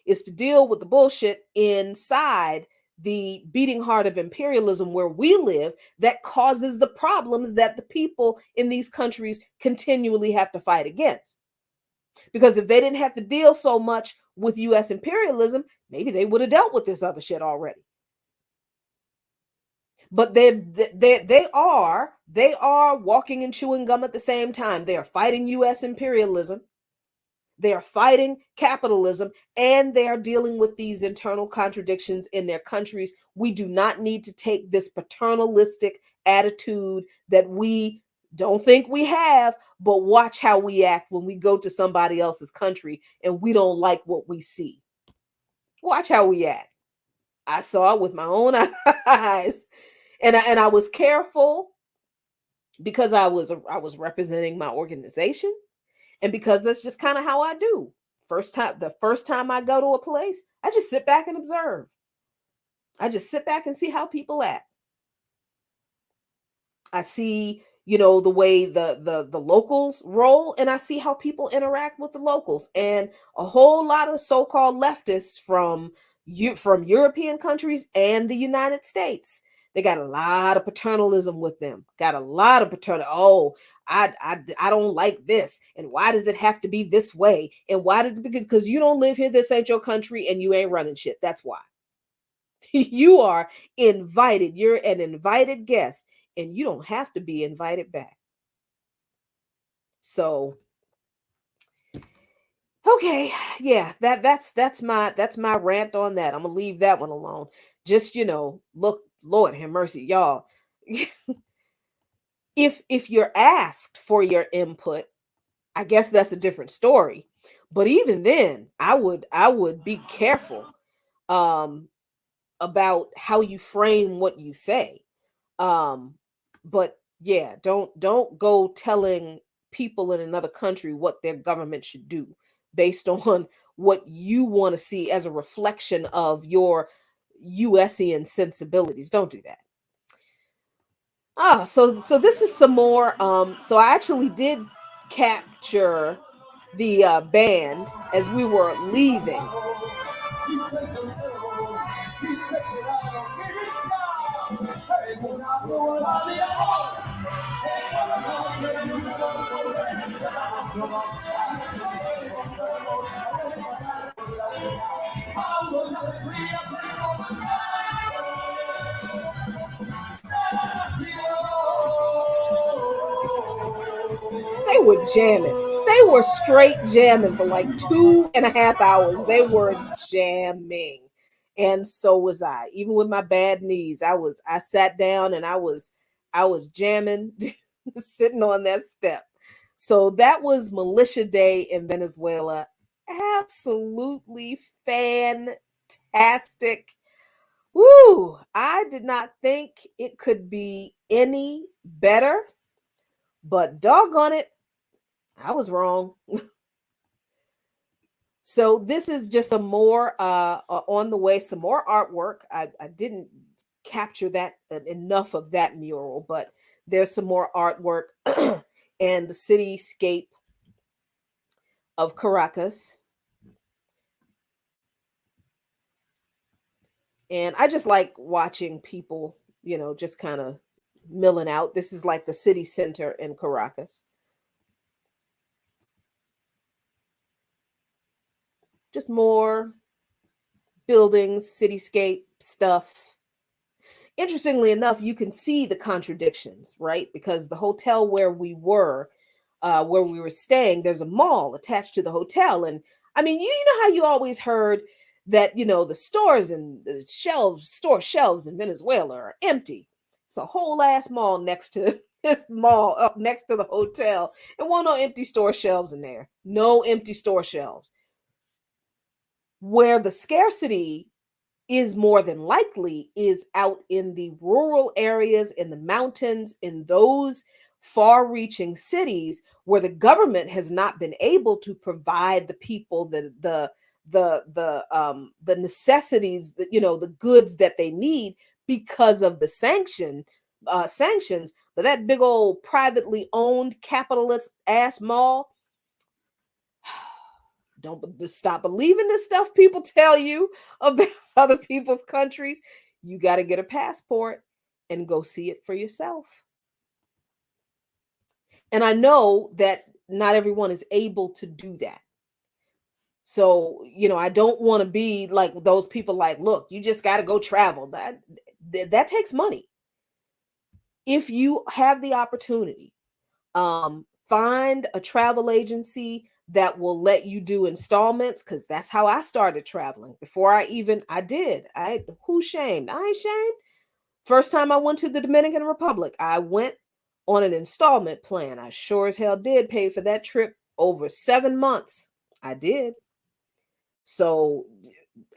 is to deal with the bullshit inside the beating heart of imperialism where we live that causes the problems that the people in these countries continually have to fight against. Because if they didn't have to deal so much with U.S. imperialism, maybe they would have dealt with this other shit already. But they are They are walking and chewing gum at the same time. They are fighting U.S. imperialism. They are fighting capitalism, and they are dealing with these internal contradictions in their countries. We do not need to take this paternalistic attitude that we don't think we have, but watch how we act when we go to somebody else's country and we don't like what we see. Watch how we act. I saw it with my own eyes, and I was careful because I was representing my organization, and because that's just kind of how I do. The first time I go to a place, I just sit back and observe. I just sit back and see how people act. I see, the way the locals roll, and I see how people interact with the locals. And a whole lot of so-called leftists from European countries and the United States, they got a lot of paternalism with them. Got a lot of paternal. Oh, I don't like this, and why does it have to be this way? And why does because you don't live here? This ain't your country, and you ain't running shit. That's why. You are invited. You're an invited guest, and you don't have to be invited back. So, okay, yeah, that's my rant on that. I'm gonna leave that one alone. Just look, Lord have mercy, y'all. If you're asked for your input, I guess that's a different story. But even then, I would be careful about how you frame what you say. But yeah, don't go telling people in another country what their government should do based on what you want to see as a reflection of your USian sensibilities. Don't do that. So this is some more. So I actually did capture the band as we were leaving. They were jamming. They were straight jamming for like 2.5 hours. They were jamming. And so was I. Even with my bad knees, I sat down and I was jamming, sitting on that step. So that was Militia Day in Venezuela. Absolutely fantastic. Woo! I did not think it could be any better, but doggone it, I was wrong. So this is just some more on the way, some more artwork. I didn't capture that enough of that mural, but there's some more artwork and the cityscape of Caracas. And I just like watching people, just kind of milling out. This is like the city center in Caracas. Just more buildings, cityscape stuff. Interestingly enough, you can see the contradictions, right? Because the hotel where we were staying, there's a mall attached to the hotel. And I mean, you know how you always heard that, the stores and the store shelves in Venezuela are empty. It's a whole ass mall next to this mall up next to the hotel. And won't no empty store shelves in there. No empty store shelves. Where the scarcity is more than likely is out in the rural areas, in the mountains, in those far-reaching cities where the government has not been able to provide the people the necessities, the goods that they need because of the sanctions. But that big old privately owned capitalist ass mall, don't just stop believing this stuff people tell you about other people's countries. You got to get a passport and go see it for yourself. And I know that not everyone is able to do that. So, I don't want to be like those people like, look, you just got to go travel. That takes money. if you have the opportunity, find a travel agency that will let you do installments, because that's how I started traveling. Before who's shamed? I ain't shamed. First time I went to the Dominican Republic, I went on an installment plan. I sure as hell did pay for that trip over 7 months. I did. So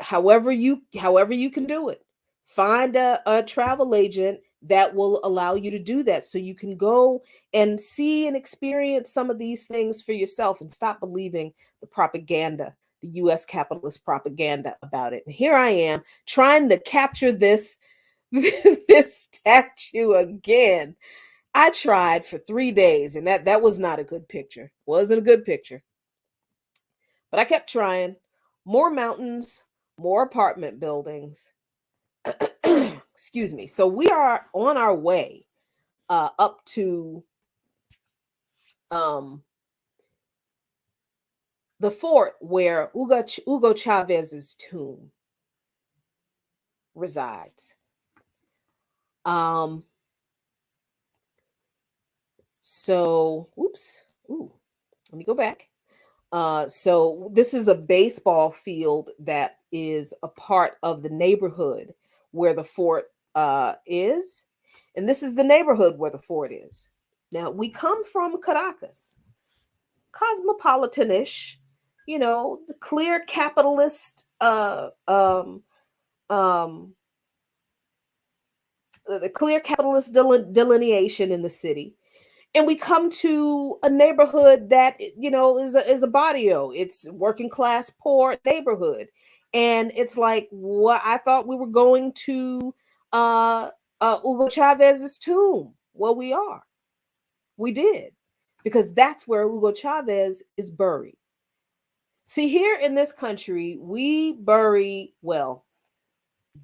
however you can do it, find a travel agent that will allow you to do that, so you can go and see and experience some of these things for yourself, and stop believing the propaganda, the US capitalist propaganda about it. And here I am trying to capture this this statue again. I tried for 3 days, and that was not a good picture. Wasn't a good picture. But I kept trying. More mountains, more apartment buildings. Excuse me. So we are on our way up to the fort where Hugo Chavez's tomb resides. So, oops. Ooh, let me go back. So this is a baseball field that is a part of the neighborhood where the fort is. And this is the neighborhood where the fort is. Now, we come from Caracas, cosmopolitanish, the clear capitalist, the clear capitalist delineation in the city. And we come to a neighborhood that is a barrio. It's working class poor neighborhood, and it's like, what, I thought we were going to Hugo Chavez's tomb. Well, we did, because that's where Hugo Chavez is buried. See, here in this country,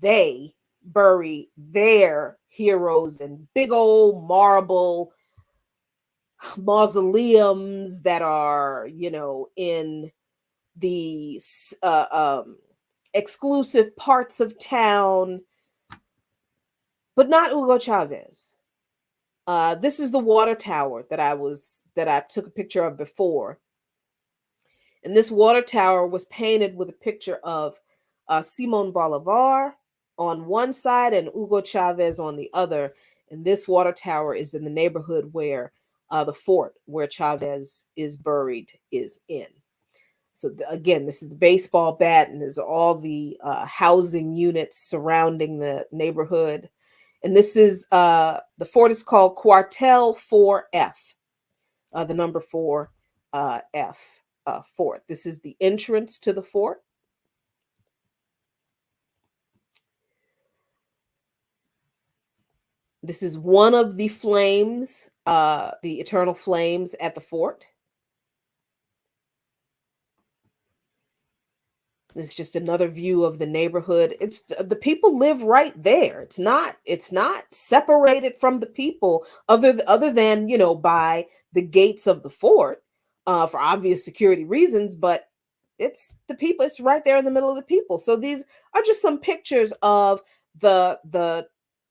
they bury their heroes in big old marble mausoleums that are, in the exclusive parts of town, but not Hugo Chavez. This is the water tower that I took a picture of before. And this water tower was painted with a picture of Simon Bolivar on one side and Hugo Chavez on the other. And this water tower is in the neighborhood where the fort where Chavez is buried is in. So again, this is the baseball bat, and there's all the housing units surrounding the neighborhood. And this is the fort is called Cuartel 4F, the number 4 F fort. This is the entrance to the fort. This is one of the flames, the eternal flames at the fort. This is just another view of the neighborhood. It's the people live right there. It's not separated from the people other than, by the gates of the fort, for obvious security reasons, but it's the people. It's right there in the middle of the people. So these are just some pictures of the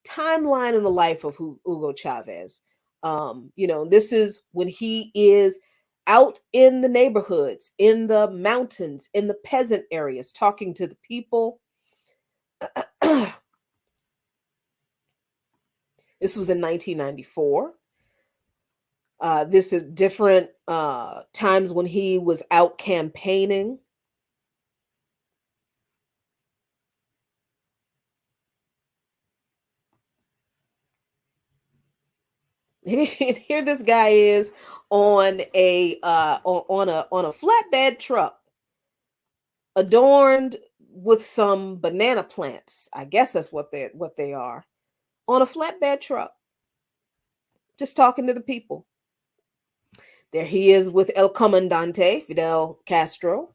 timeline in the life of Hugo Chavez. This is when he is out in the neighborhoods, in the mountains, in the peasant areas, talking to the people. This was in 1994. This is different times when he was out campaigning. Here this guy is on a flatbed truck, adorned with some banana plants. I guess that's what they are, on a flatbed truck, just talking to the people. There he is with El Comandante, Fidel Castro.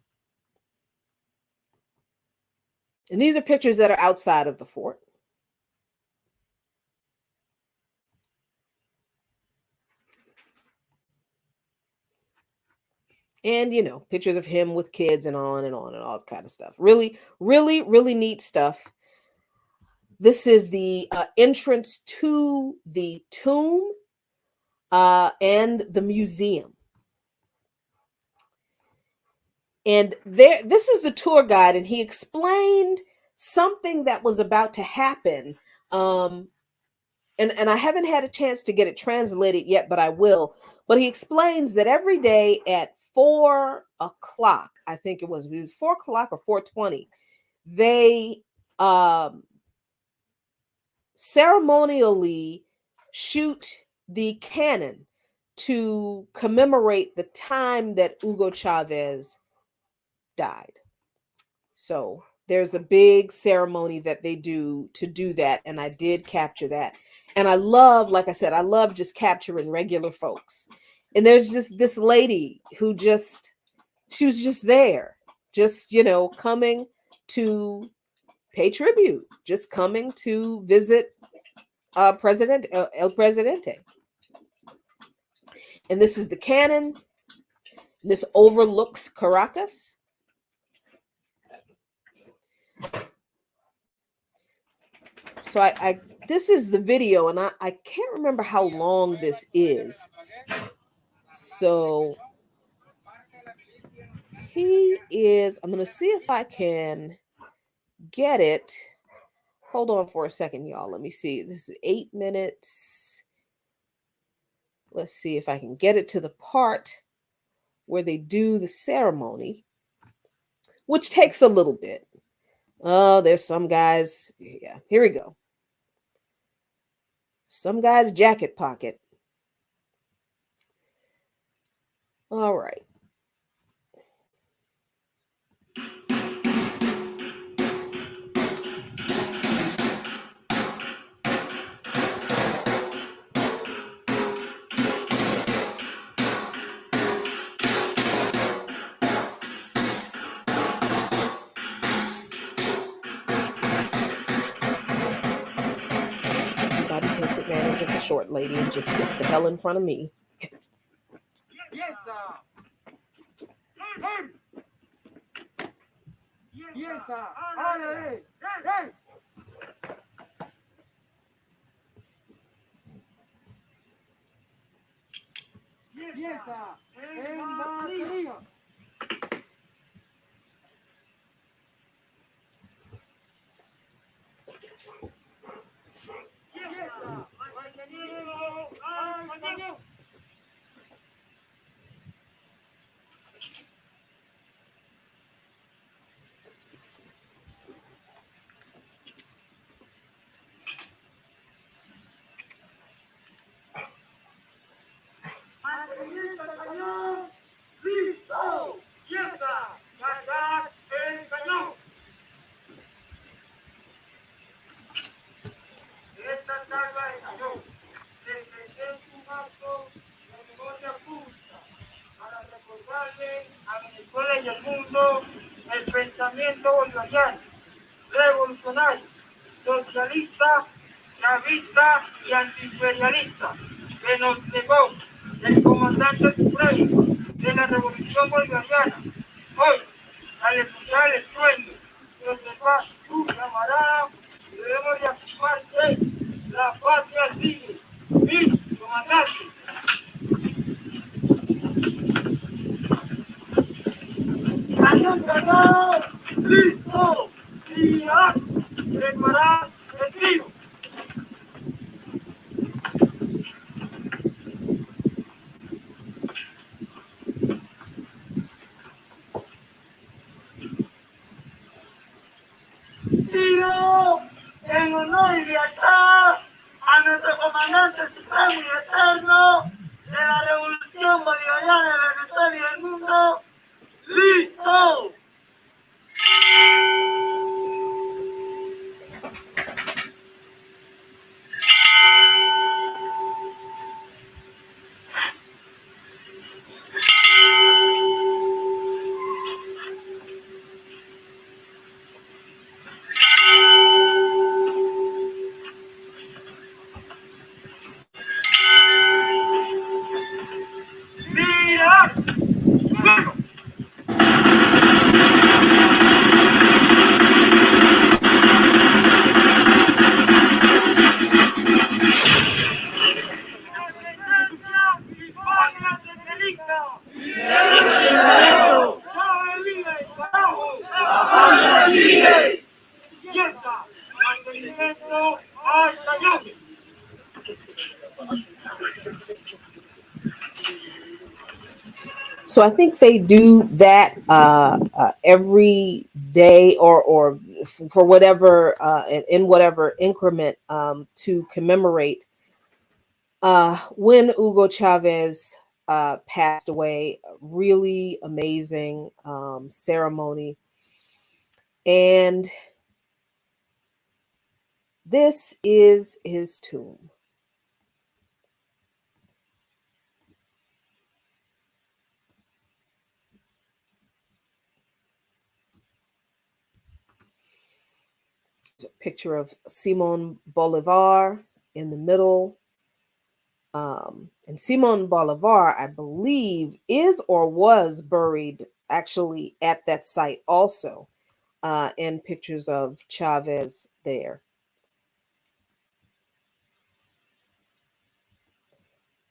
And these are pictures that are outside of the fort. And, pictures of him with kids and on and on and all that kind of stuff. Really, really, really neat stuff. This is the entrance to the tomb and the museum. And this is the tour guide, and he explained something that was about to happen. And I haven't had a chance to get it translated yet, but I will. But he explains that every day at 4 o'clock, I think it was 4 o'clock or 4:20, they ceremonially shoot the cannon to commemorate the time that Hugo Chavez died. So there's a big ceremony that they do to do that, and I did capture that. And I love, like I said, I love just capturing regular folks. And there's just this lady who she was just there, just, coming to pay tribute, just coming to visit President El Presidente. And this is the cannon. This overlooks Caracas. So I this is the video, and I can't remember how long this is. So he is, I'm going to see if I can get it. Hold on for a second, y'all. Let me see. This is 8 minutes. Let's see if I can get it to the part where they do the ceremony, which takes a little bit. Oh, there's some guys. Yeah, here we go. Some guy's jacket pocket. All right. Everybody takes advantage of the short lady and just gets the hell in front of me. Yes, sir. Yes, sir. Hey, hey. Yes, sir. En Barrio. Yes, sir. Listo. Yes, sir. Cargar el cañón. Esta carga de cañón representa un acto de memoria pública para recordarle a Venezuela y al mundo el pensamiento bolivariano, revolucionario, socialista, chavista y antiimperialista que nos llegó el comandante supremo de la revolución bolivariana. Hoy, al escuchar el estruendo que se va su camarada, debemos de afirmar que la patria sigue. ¡Sí, comandante! ¡Cañón cargado! ¡Listo! ¡Tirar! ¡Preparar el tiro! Tiro en honor y lealtad a nuestro comandante supremo y eterno de la revolución bolivariana de Venezuela y del mundo. ¡Listo! ¡Mira! ¡Bueno! ¡Sigue! ¡Piensa! ¡Mantenimiento al cañón! So I think they do that every day, or for whatever in whatever increment, to commemorate when Hugo Chavez passed away. Really amazing ceremony, and this is his tomb. A picture of Simon Bolivar in the middle. And Simon Bolivar, I believe, is or was buried actually at that site also, and pictures of Chavez there.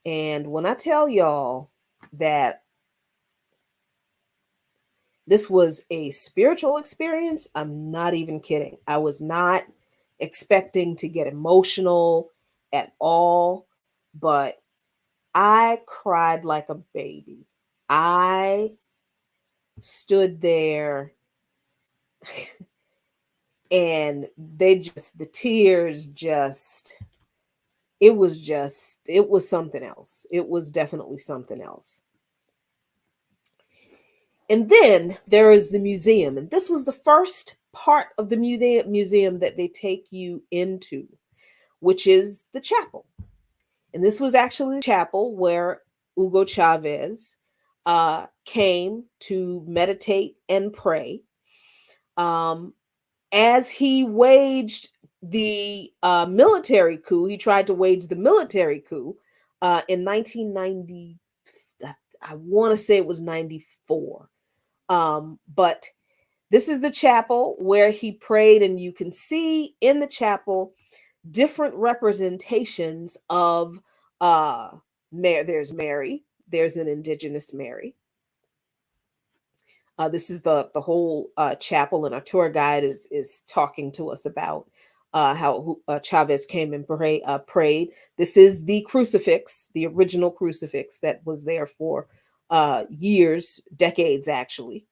And when I tell y'all that this was a spiritual experience, I'm not even kidding. I was not expecting to get emotional at all, but I cried like a baby. I stood there and the tears it was something else. It was definitely something else. And then there is the museum. And this was the first part of the museum that they take you into, which is the chapel. And this was actually the chapel where Hugo Chavez came to meditate and pray as he waged the military coup. He tried to wage the military coup in 1990. I want to say it was 94. But this is the chapel where he prayed, and you can see in the chapel different representations of there's Mary, there's an indigenous Mary. This is the whole chapel, and our tour guide is talking to us about how Chavez came and prayed. This is the crucifix, the original crucifix that was there for years, decades actually.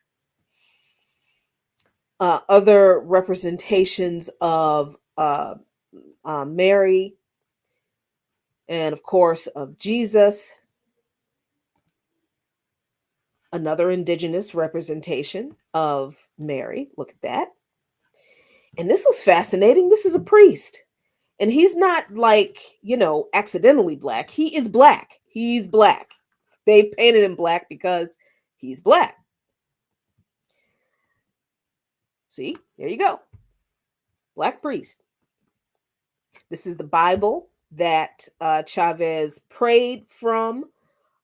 Other representations of Mary, and of course of Jesus. Another indigenous representation of Mary. Look at that. And this was fascinating. This is a priest. And he's not like, accidentally black. He is black. He's black. They painted him black because he's black. See, there you go. Black priest. This is the Bible that Chavez prayed from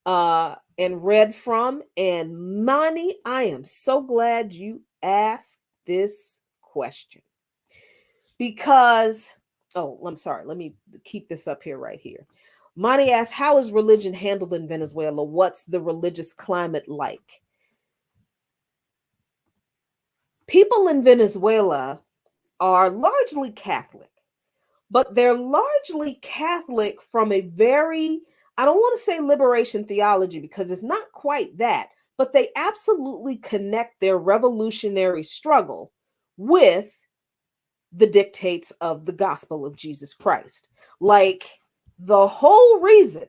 and read from. And Mani, I am so glad you asked this question. Because, I'm sorry, let me keep this up here right here. Mani asks, how is religion handled in Venezuela? What's the religious climate like? People in Venezuela are largely Catholic, but they're largely Catholic from a very, I don't want to say liberation theology because it's not quite that, but they absolutely connect their revolutionary struggle with the dictates of the gospel of Jesus Christ. Like the whole reason,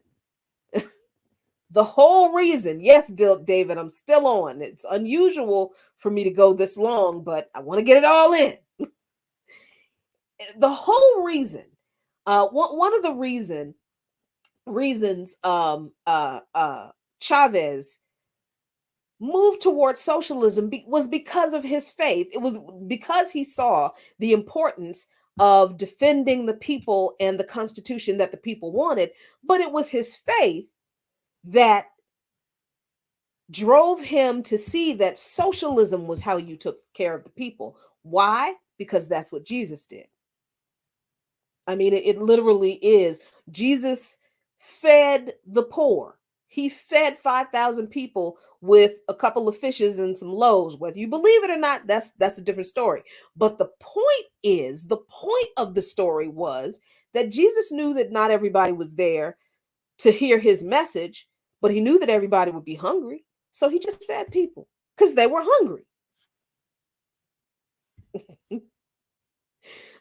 yes, David, I'm still on. It's unusual for me to go this long, but I want to get it all in. The whole reason, one of the reasons Chavez moved towards socialism was because of his faith. It was because he saw the importance of defending the people and the constitution that the people wanted, but it was his faith that drove him to see that socialism was how you took care of the people. Why? Because that's what Jesus did. I mean, it literally is. Jesus fed the poor. He fed 5,000 people with a couple of fishes and some loaves. Whether you believe it or not, that's a different story. But the point of the story was that Jesus knew that not everybody was there to hear his message, but he knew that everybody would be hungry. So he just fed people because they were hungry.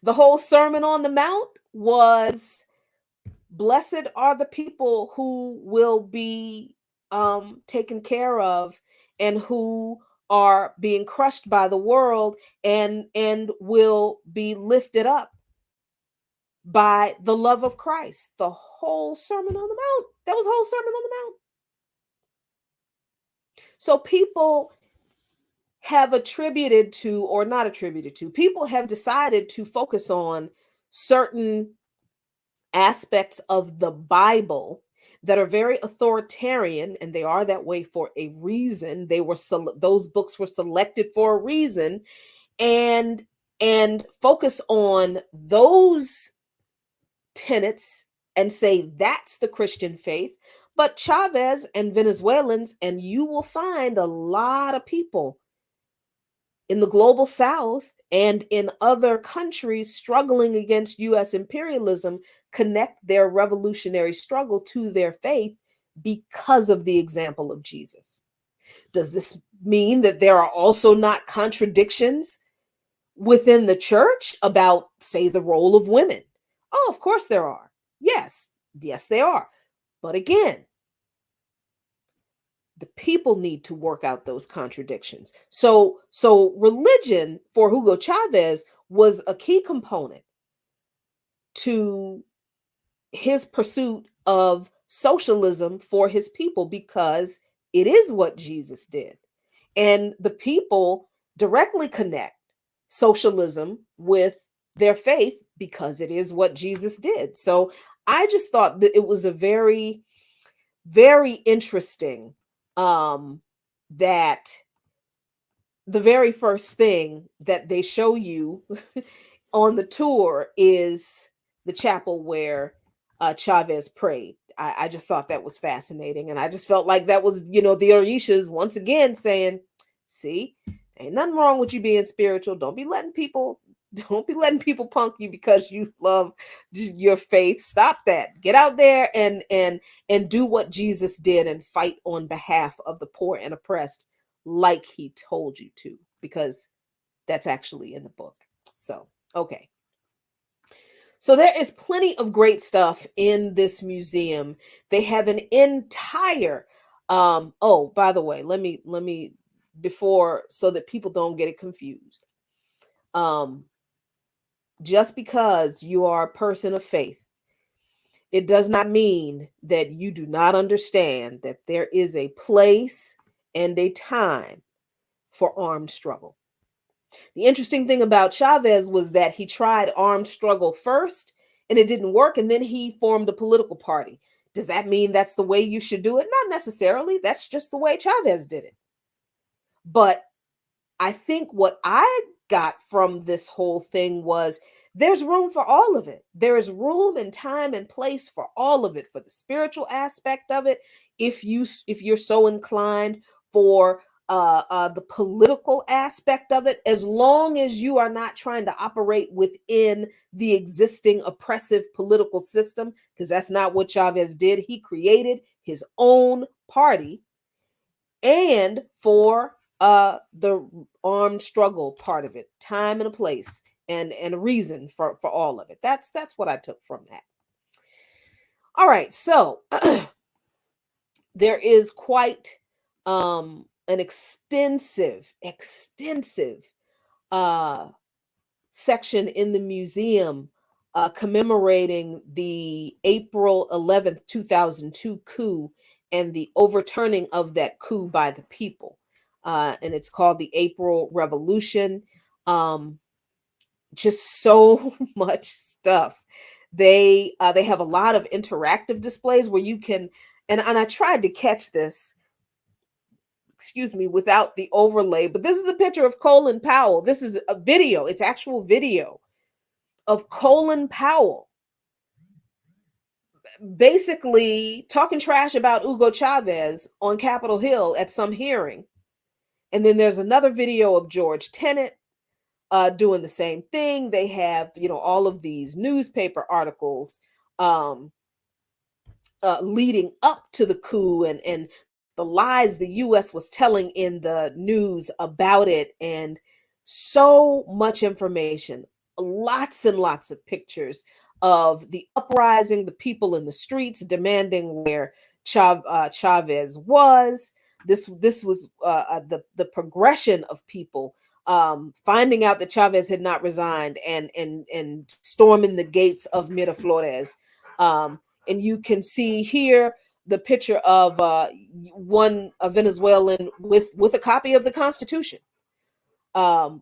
The whole Sermon on the Mount was, blessed are the people who will be taken care of and who are being crushed by the world and will be lifted up by the love of Christ. The whole Sermon on the Mount. That was the whole Sermon on the Mount. So people have attributed to, or not attributed to, people have decided to focus on certain aspects of the Bible that are very authoritarian, and they are that way for a reason. They were those books were selected for a reason, and focus on those tenets and say that's the Christian faith. But Chavez and Venezuelans, and you will find a lot of people in the global South and in other countries struggling against U.S. imperialism, connect their revolutionary struggle to their faith because of the example of Jesus. Does this mean that there are also not contradictions within the church about, say, the role of women? Oh, of course there are. Yes, they are. But again, the people need to work out those contradictions. So religion for Hugo Chavez was a key component to his pursuit of socialism for his people, because it is what Jesus did. And the people directly connect socialism with their faith because it is what Jesus did. So I just thought that it was a very, very interesting that the very first thing that they show you on the tour is the chapel where Chavez prayed. I just thought that was fascinating. And I just felt like that was, the Orishas once again saying, see, ain't nothing wrong with you being spiritual. Don't be letting people punk you because you love your faith. Stop that. Get out there and do what Jesus did and fight on behalf of the poor and oppressed like he told you to, because that's actually in the book. So, okay. So there is plenty of great stuff in this museum. They have an entire oh, by the way, let me before, so that people don't get it confused. Just because you are a person of faith, it does not mean that you do not understand that there is a place and a time for armed struggle. The interesting thing about Chavez was that he tried armed struggle first and it didn't work, and then he formed a political party. Does that mean that's the way you should do it? Not necessarily. That's just the way Chavez did it. But I think what I got from this whole thing was there's room for all of it. There is room and time and place for all of it, for the spiritual aspect of it, if you're so inclined, for the political aspect of it, as long as you are not trying to operate within the existing oppressive political system, because that's not what Chavez did. He created his own party, and for the armed struggle part of it, time and a place and a reason for all of it. That's what I took from that. All right, so there is quite an extensive section in the museum commemorating the April 11th, 2002 coup and the overturning of that coup by the people. And it's called the April Revolution. Just so much stuff. They have a lot of interactive displays where you can, and I tried to catch this, excuse me, without the overlay, but this is a picture of Colin Powell. This is a video. It's actual video of Colin Powell basically talking trash about Hugo Chavez on Capitol Hill at some hearing. And then there's another video of George Tenet doing the same thing. They have, all of these newspaper articles leading up to the coup, and the lies the U.S. was telling in the news about it, and so much information, lots and lots of pictures of the uprising, the people in the streets demanding where Chavez was. This was the progression of people finding out that Chavez had not resigned, and storming the gates of Miraflores. And you can see here the picture of a Venezuelan with a copy of the Constitution,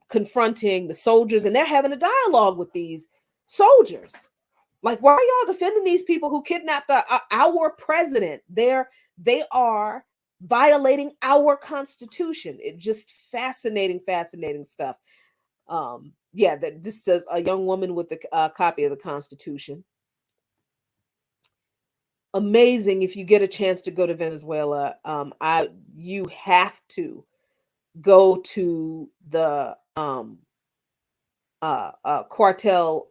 confronting the soldiers, and they're having a dialogue with these soldiers. Like, why are y'all defending these people who kidnapped our president? They are violating our Constitution. It just fascinating stuff. That this says a young woman with a copy of the Constitution. Amazing. If you get a chance to go to Venezuela, you have to go to the Cuartel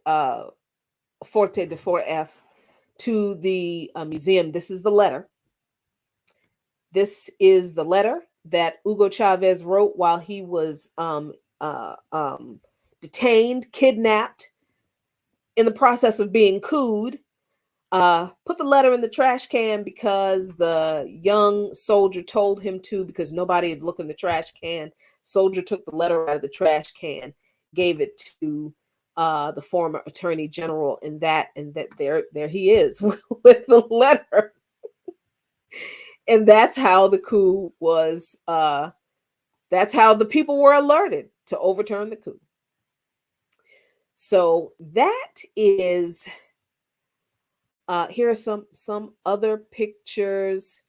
Forte de 4F, to the museum. This is the letter. This is the letter that Hugo Chavez wrote while he was detained, kidnapped, in the process of being couped. Put the letter in the trash can because the young soldier told him to, because nobody had looked in the trash can. Soldier took the letter out of the trash can, gave it to the former attorney general, and that there he is with the letter. And that's how the coup was. That's how the people were alerted to overturn the coup. So that is. Here are some other pictures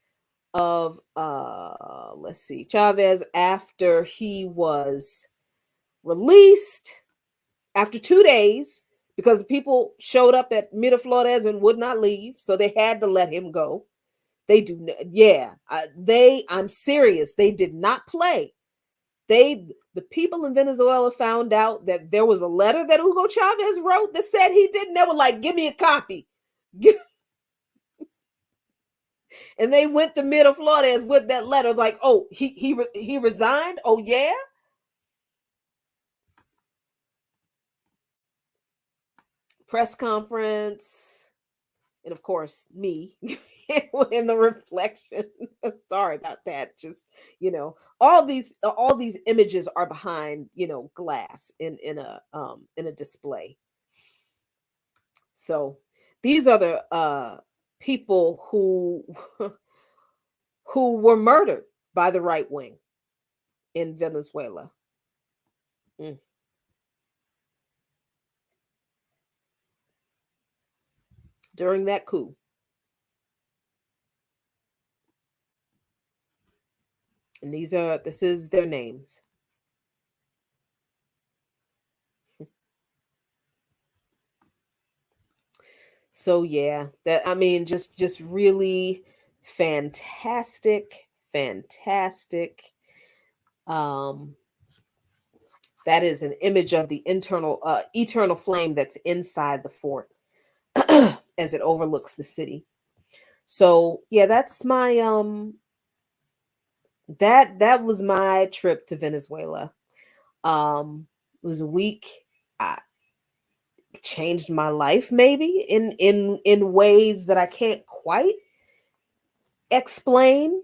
of let's see, Chavez after he was released after 2 days, because the people showed up at Miraflores and would not leave, so they had to let him go. They do, yeah. I'm serious. They did not play. The people in Venezuela found out that there was a letter that Hugo Chavez wrote that said he didn't. They were like, "Give me a copy." And they went to Miraflores with that letter, like, "Oh, he resigned? Oh, yeah?" Press conference, and of course, me in the reflection. Sorry about that. Just, all these images are behind, glass in a display. So these are the people who were murdered by the right wing in Venezuela. During that coup. And this is their names. So yeah, just really fantastic. That is an image of the eternal flame that's inside the fort as it overlooks the city. So yeah, that's my that was my trip to Venezuela. It was a week. Changed my life, maybe in ways that I can't quite explain.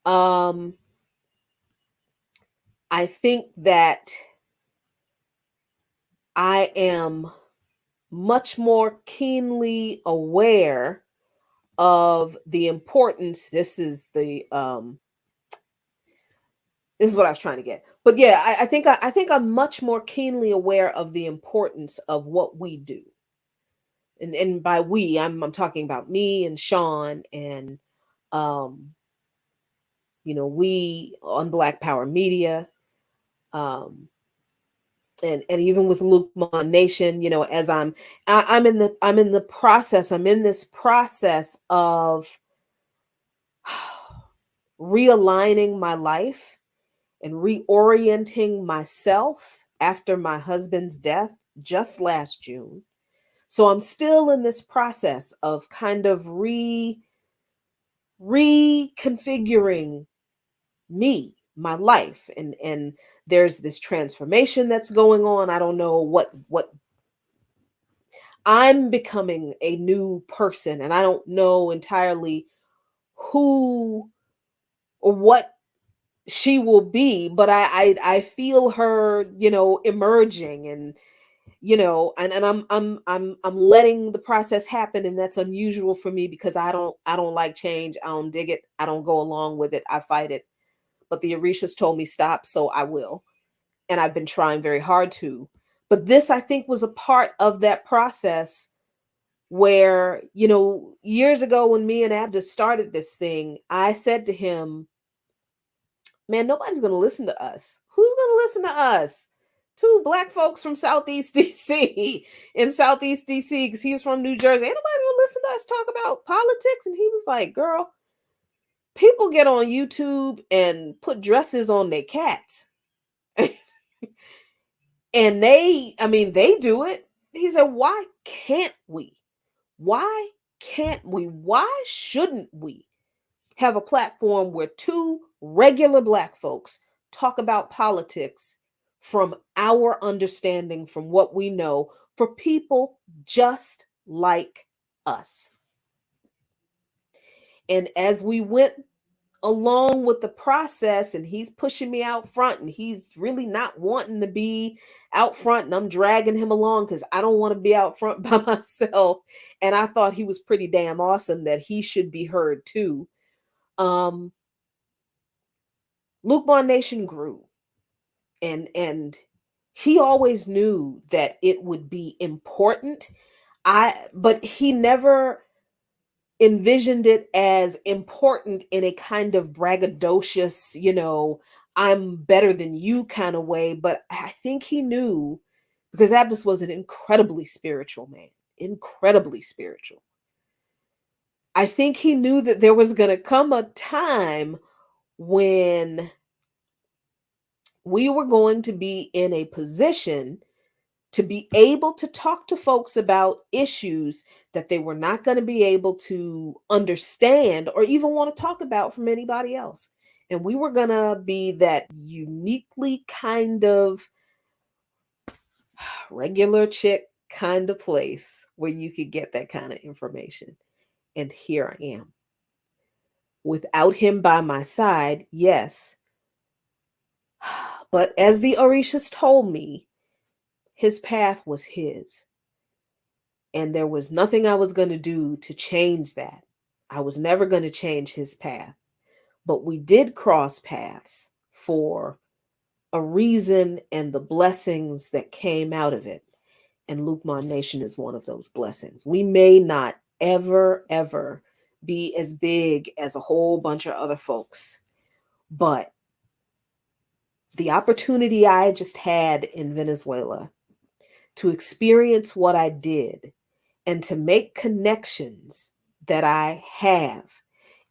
I think that I am much more keenly aware of the importance. This is what I was trying to get. But yeah, I think I'm much more keenly aware of the importance of what we do. And by we, I'm talking about me and Sean and we on Black Power Media, and and even with Lukman Nation, you know, as I'm in this process of realigning my life and reorienting myself after my husband's death just last June. So I'm still in this process of kind of reconfiguring me, my life, and there's this transformation that's going on. I don't know what I'm becoming a new person, and I don't know entirely who or what she will be, but I feel her, you know, emerging, and you know, and I'm letting the process happen, and that's unusual for me because I don't like change. I don't dig it. I don't go along with it. I fight it. But the Orishas told me stop, so I will. And I've been trying very hard to. But this, I think, was a part of that process where, you know, years ago when me and Abda started this thing, I said to him, man, nobody's going to listen to us. Who's going to listen to us? Two Black folks from Southeast DC in Southeast DC, because he was from New Jersey. Ain't nobody going to listen to us talk about politics. And he was like, girl, people get on YouTube and put dresses on their cats. And they do it. He said, why can't we? Why can't we? Why shouldn't we have a platform where two regular Black folks talk about politics from our understanding, from what we know, for people just like us? And as we went along with the process, and he's pushing me out front, and he's really not wanting to be out front, and I'm dragging him along because I don't want to be out front by myself. And I thought he was pretty damn awesome, that he should be heard too. Lukman Nation grew, and he always knew that it would be important. But he never envisioned it as important in a kind of braggadocious, you know, I'm better than you kind of way. But I think he knew, because Abdus was an incredibly spiritual man, incredibly spiritual. I think he knew that there was going to come a time when we were going to be in a position to be able to talk to folks about issues that they were not going to be able to understand or even want to talk about from anybody else. And we were going to be that uniquely kind of regular chick kind of place where you could get that kind of information. And here I am. Without him by my side, yes. But as the Orishas told me, his path was his. And there was nothing I was going to do to change that. I was never going to change his path. But we did cross paths for a reason, and the blessings that came out of it. And Lukman Nation is one of those blessings. We may not ever be as big as a whole bunch of other folks, but the opportunity I just had in Venezuela to experience what I did and to make connections that I have,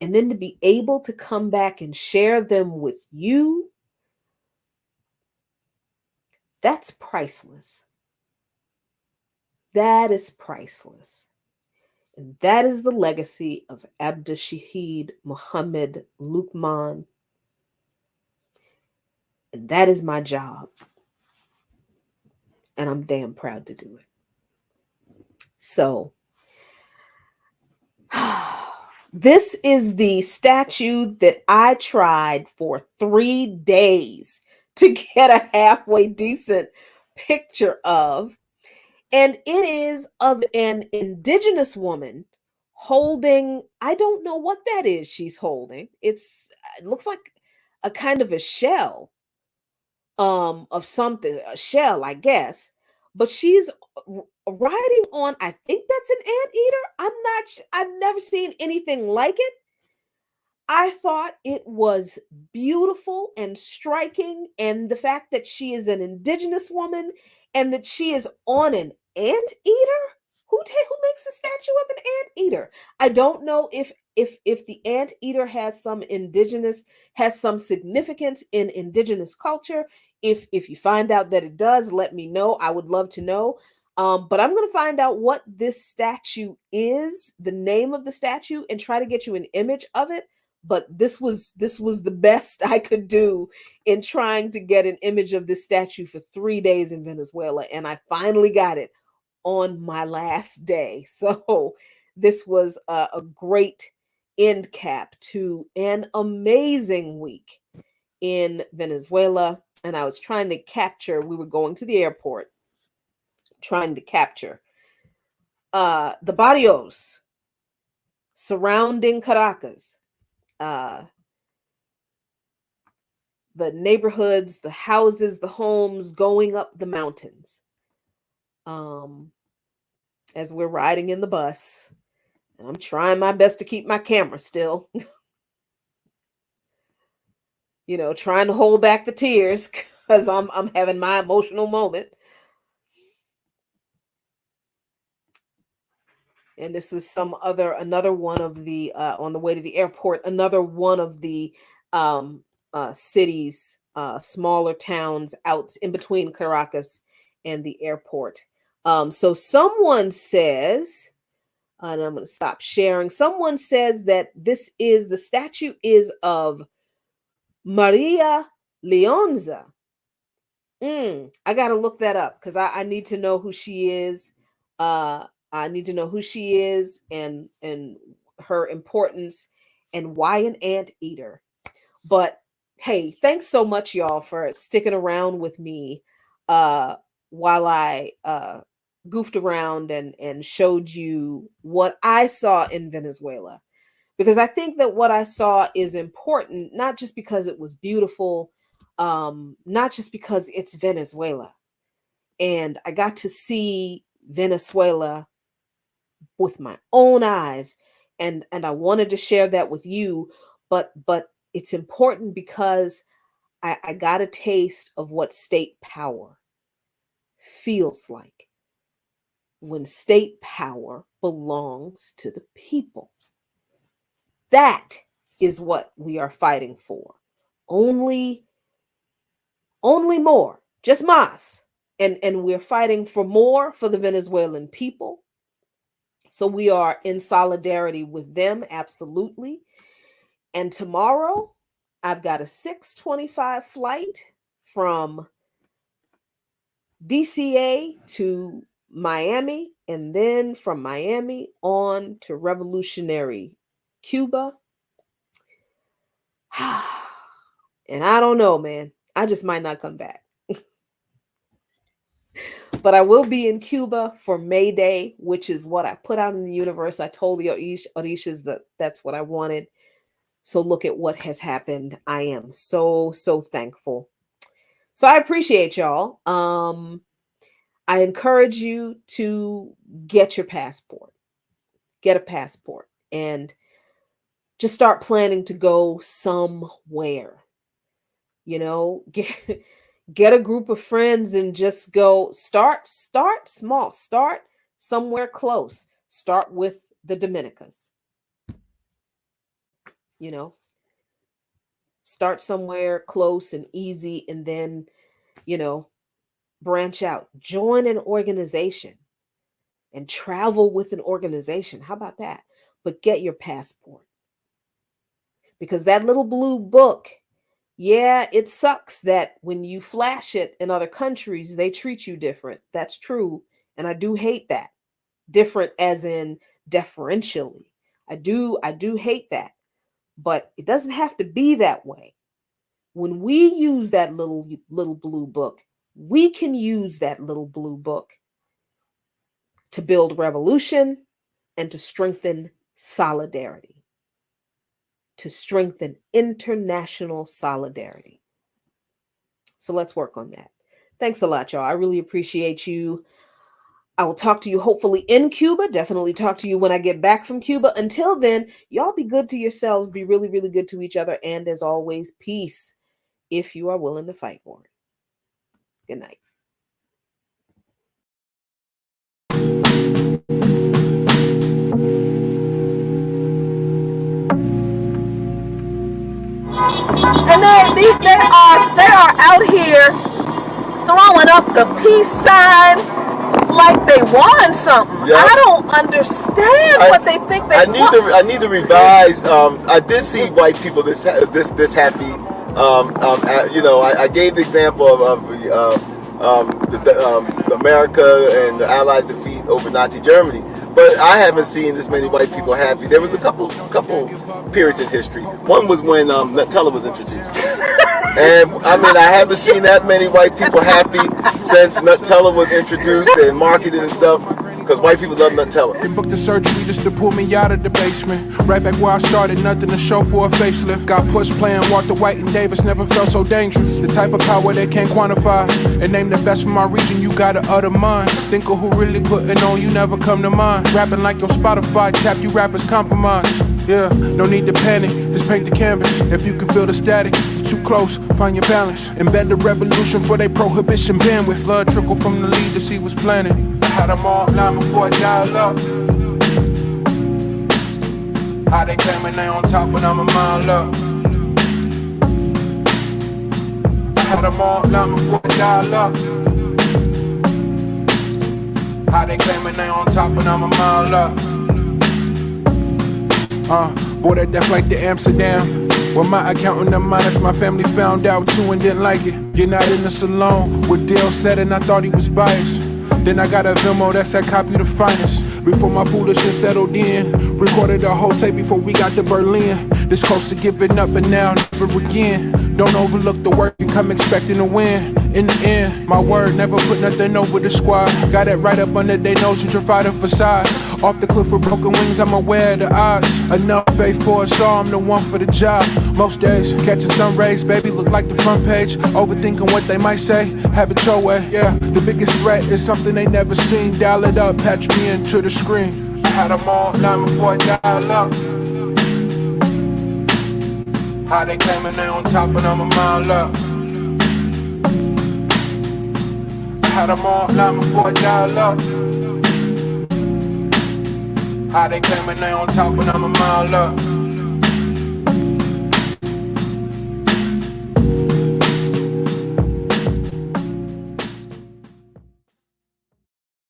and then to be able to come back and share them with you, that's priceless. That is priceless. And that is the legacy of Abdul Muhammad Lukman. And that is my job. And I'm damn proud to do it. So, this is the statue that I tried for 3 days to get a halfway decent picture of. And it is of an indigenous woman holding, I don't know what that is she's holding. It looks like a kind of a shell of something, a shell, I guess. But she's riding on, I think that's an anteater. I'm not, I've never seen anything like it. I thought it was beautiful and striking, and the fact that she is an indigenous woman and that she is on an anteater. Who makes a statue of an anteater? I don't know if the anteater has some significance in indigenous culture. If you find out that it does, let me know. I would love to know. But I'm going to find out what this statue is, the name of the statue, and try to get you an image of it. But this was the best I could do in trying to get an image of this statue for 3 days in Venezuela, and I finally got it on my last day. So this was a great end cap to an amazing week in Venezuela. And I was trying to capture, we were going to the airport, trying to capture the barrios surrounding Caracas, the neighborhoods, the houses, the homes going up the mountains. As we're riding in the bus, and I'm trying my best to keep my camera still, trying to hold back the tears because I'm having my emotional moment. And this was another one of the on the way to the airport, another one of the cities, smaller towns out in between Caracas and the airport. So someone says, and I'm going to stop sharing. Someone says that the statue is of Maria Leonza. I got to look that up because I need to know who she is. I need to know who she is and her importance and why an anteater. But hey, thanks so much, y'all, for sticking around with me while I goofed around and showed you what I saw in Venezuela. Because I think that what I saw is important, not just because it was beautiful, not just because it's Venezuela. And I got to see Venezuela with my own eyes, and I wanted to share that with you. But it's important because I got a taste of what state power feels like when state power belongs to the people. That is what we are fighting for. Only more, just más. And we're fighting for more for the Venezuelan people. So we are in solidarity with them, absolutely. And tomorrow, I've got a 6:25 flight from DCA to Miami, and then from Miami on to revolutionary Cuba. And I don't know, man. I just might not come back. But I will be in Cuba for May Day, which is what I put out in the universe. I told the Orishas that that's what I wanted. So look at what has happened. I am so thankful. So I appreciate y'all. I encourage you to get your passport. Get a passport and just start planning to go somewhere. Get a group of friends and just go. Start small. Start somewhere close. Start with the Dominicas. Start somewhere close and easy, and then, branch out. Join an organization and travel with an organization. How about that? But get your passport. Because that little blue book, yeah, it sucks that when you flash it in other countries, they treat you different. That's true. And I do hate that. Different as in deferentially. I do hate that. But it doesn't have to be that way. When we use that little blue book, we can use that little blue book to build revolution and to strengthen solidarity, to strengthen international solidarity. So let's work on that. Thanks a lot, y'all. I really appreciate you. I will talk to you hopefully in Cuba. Definitely talk to you when I get back from Cuba. Until then, y'all be good to yourselves. Be really, really good to each other. And as always, peace if you are willing to fight for it. Good night. And they are out here throwing up the peace sign like they want something. Yep. I don't understand what they think they want. I need to revise. I did see white people this happy. I gave the example of America and the Allies' defeat over Nazi Germany. But I haven't seen this many white people happy. There was a couple periods in history. One was when Nutella was introduced. And I mean, I haven't seen that many white people happy since Nutella was introduced and marketed and stuff. Because white people love Nutella. They booked the surgery just to pull me out of the basement. Right back where I started, nothing to show for a facelift. Got pushed playing Walter White and Davis, never felt so dangerous. The type of power they can't quantify. And name the best from my region, you gotta utter mine. Think of who really putting on, you never come to mind. Rapping like your Spotify tap, you rappers compromise. Yeah, no need to panic, just paint the canvas. If you can feel the static, you're too close, find your balance. Embed the revolution for their prohibition bandwidth. Blood trickle from the leaders he was planning. I had them all line before I dial up. How they claiming they on top when I'm a mile up. I had them all line before I dial up. How they claiming they on top when I'm a mile up. Boarded that flight to Amsterdam. When my accountant and minus my family found out too and didn't like it. You're not in this alone. What Dale said and I thought he was biased. Then I got a Venmo that said copy the finest. Before my foolishness settled in. Recorded the whole tape before we got to Berlin. This close to giving up and now never again. Don't overlook the work and come expecting to win. In the end, my word, never put nothing over the squad. Got it right up under their nose and try the facade. Off the cliff with broken wings, I'm aware of the odds. Enough faith for us all, I'm the one for the job. Most days, catching sun rays, baby, look like the front page. Overthinking what they might say, have it your way. Yeah, the biggest threat is something they never seen. Dial it up, patch me into the screen. I had them all line before I dial up. How they claiming they on top and I'm a mile up. I had them all line before I dial up. How they claiming they on top and I'm a mile up.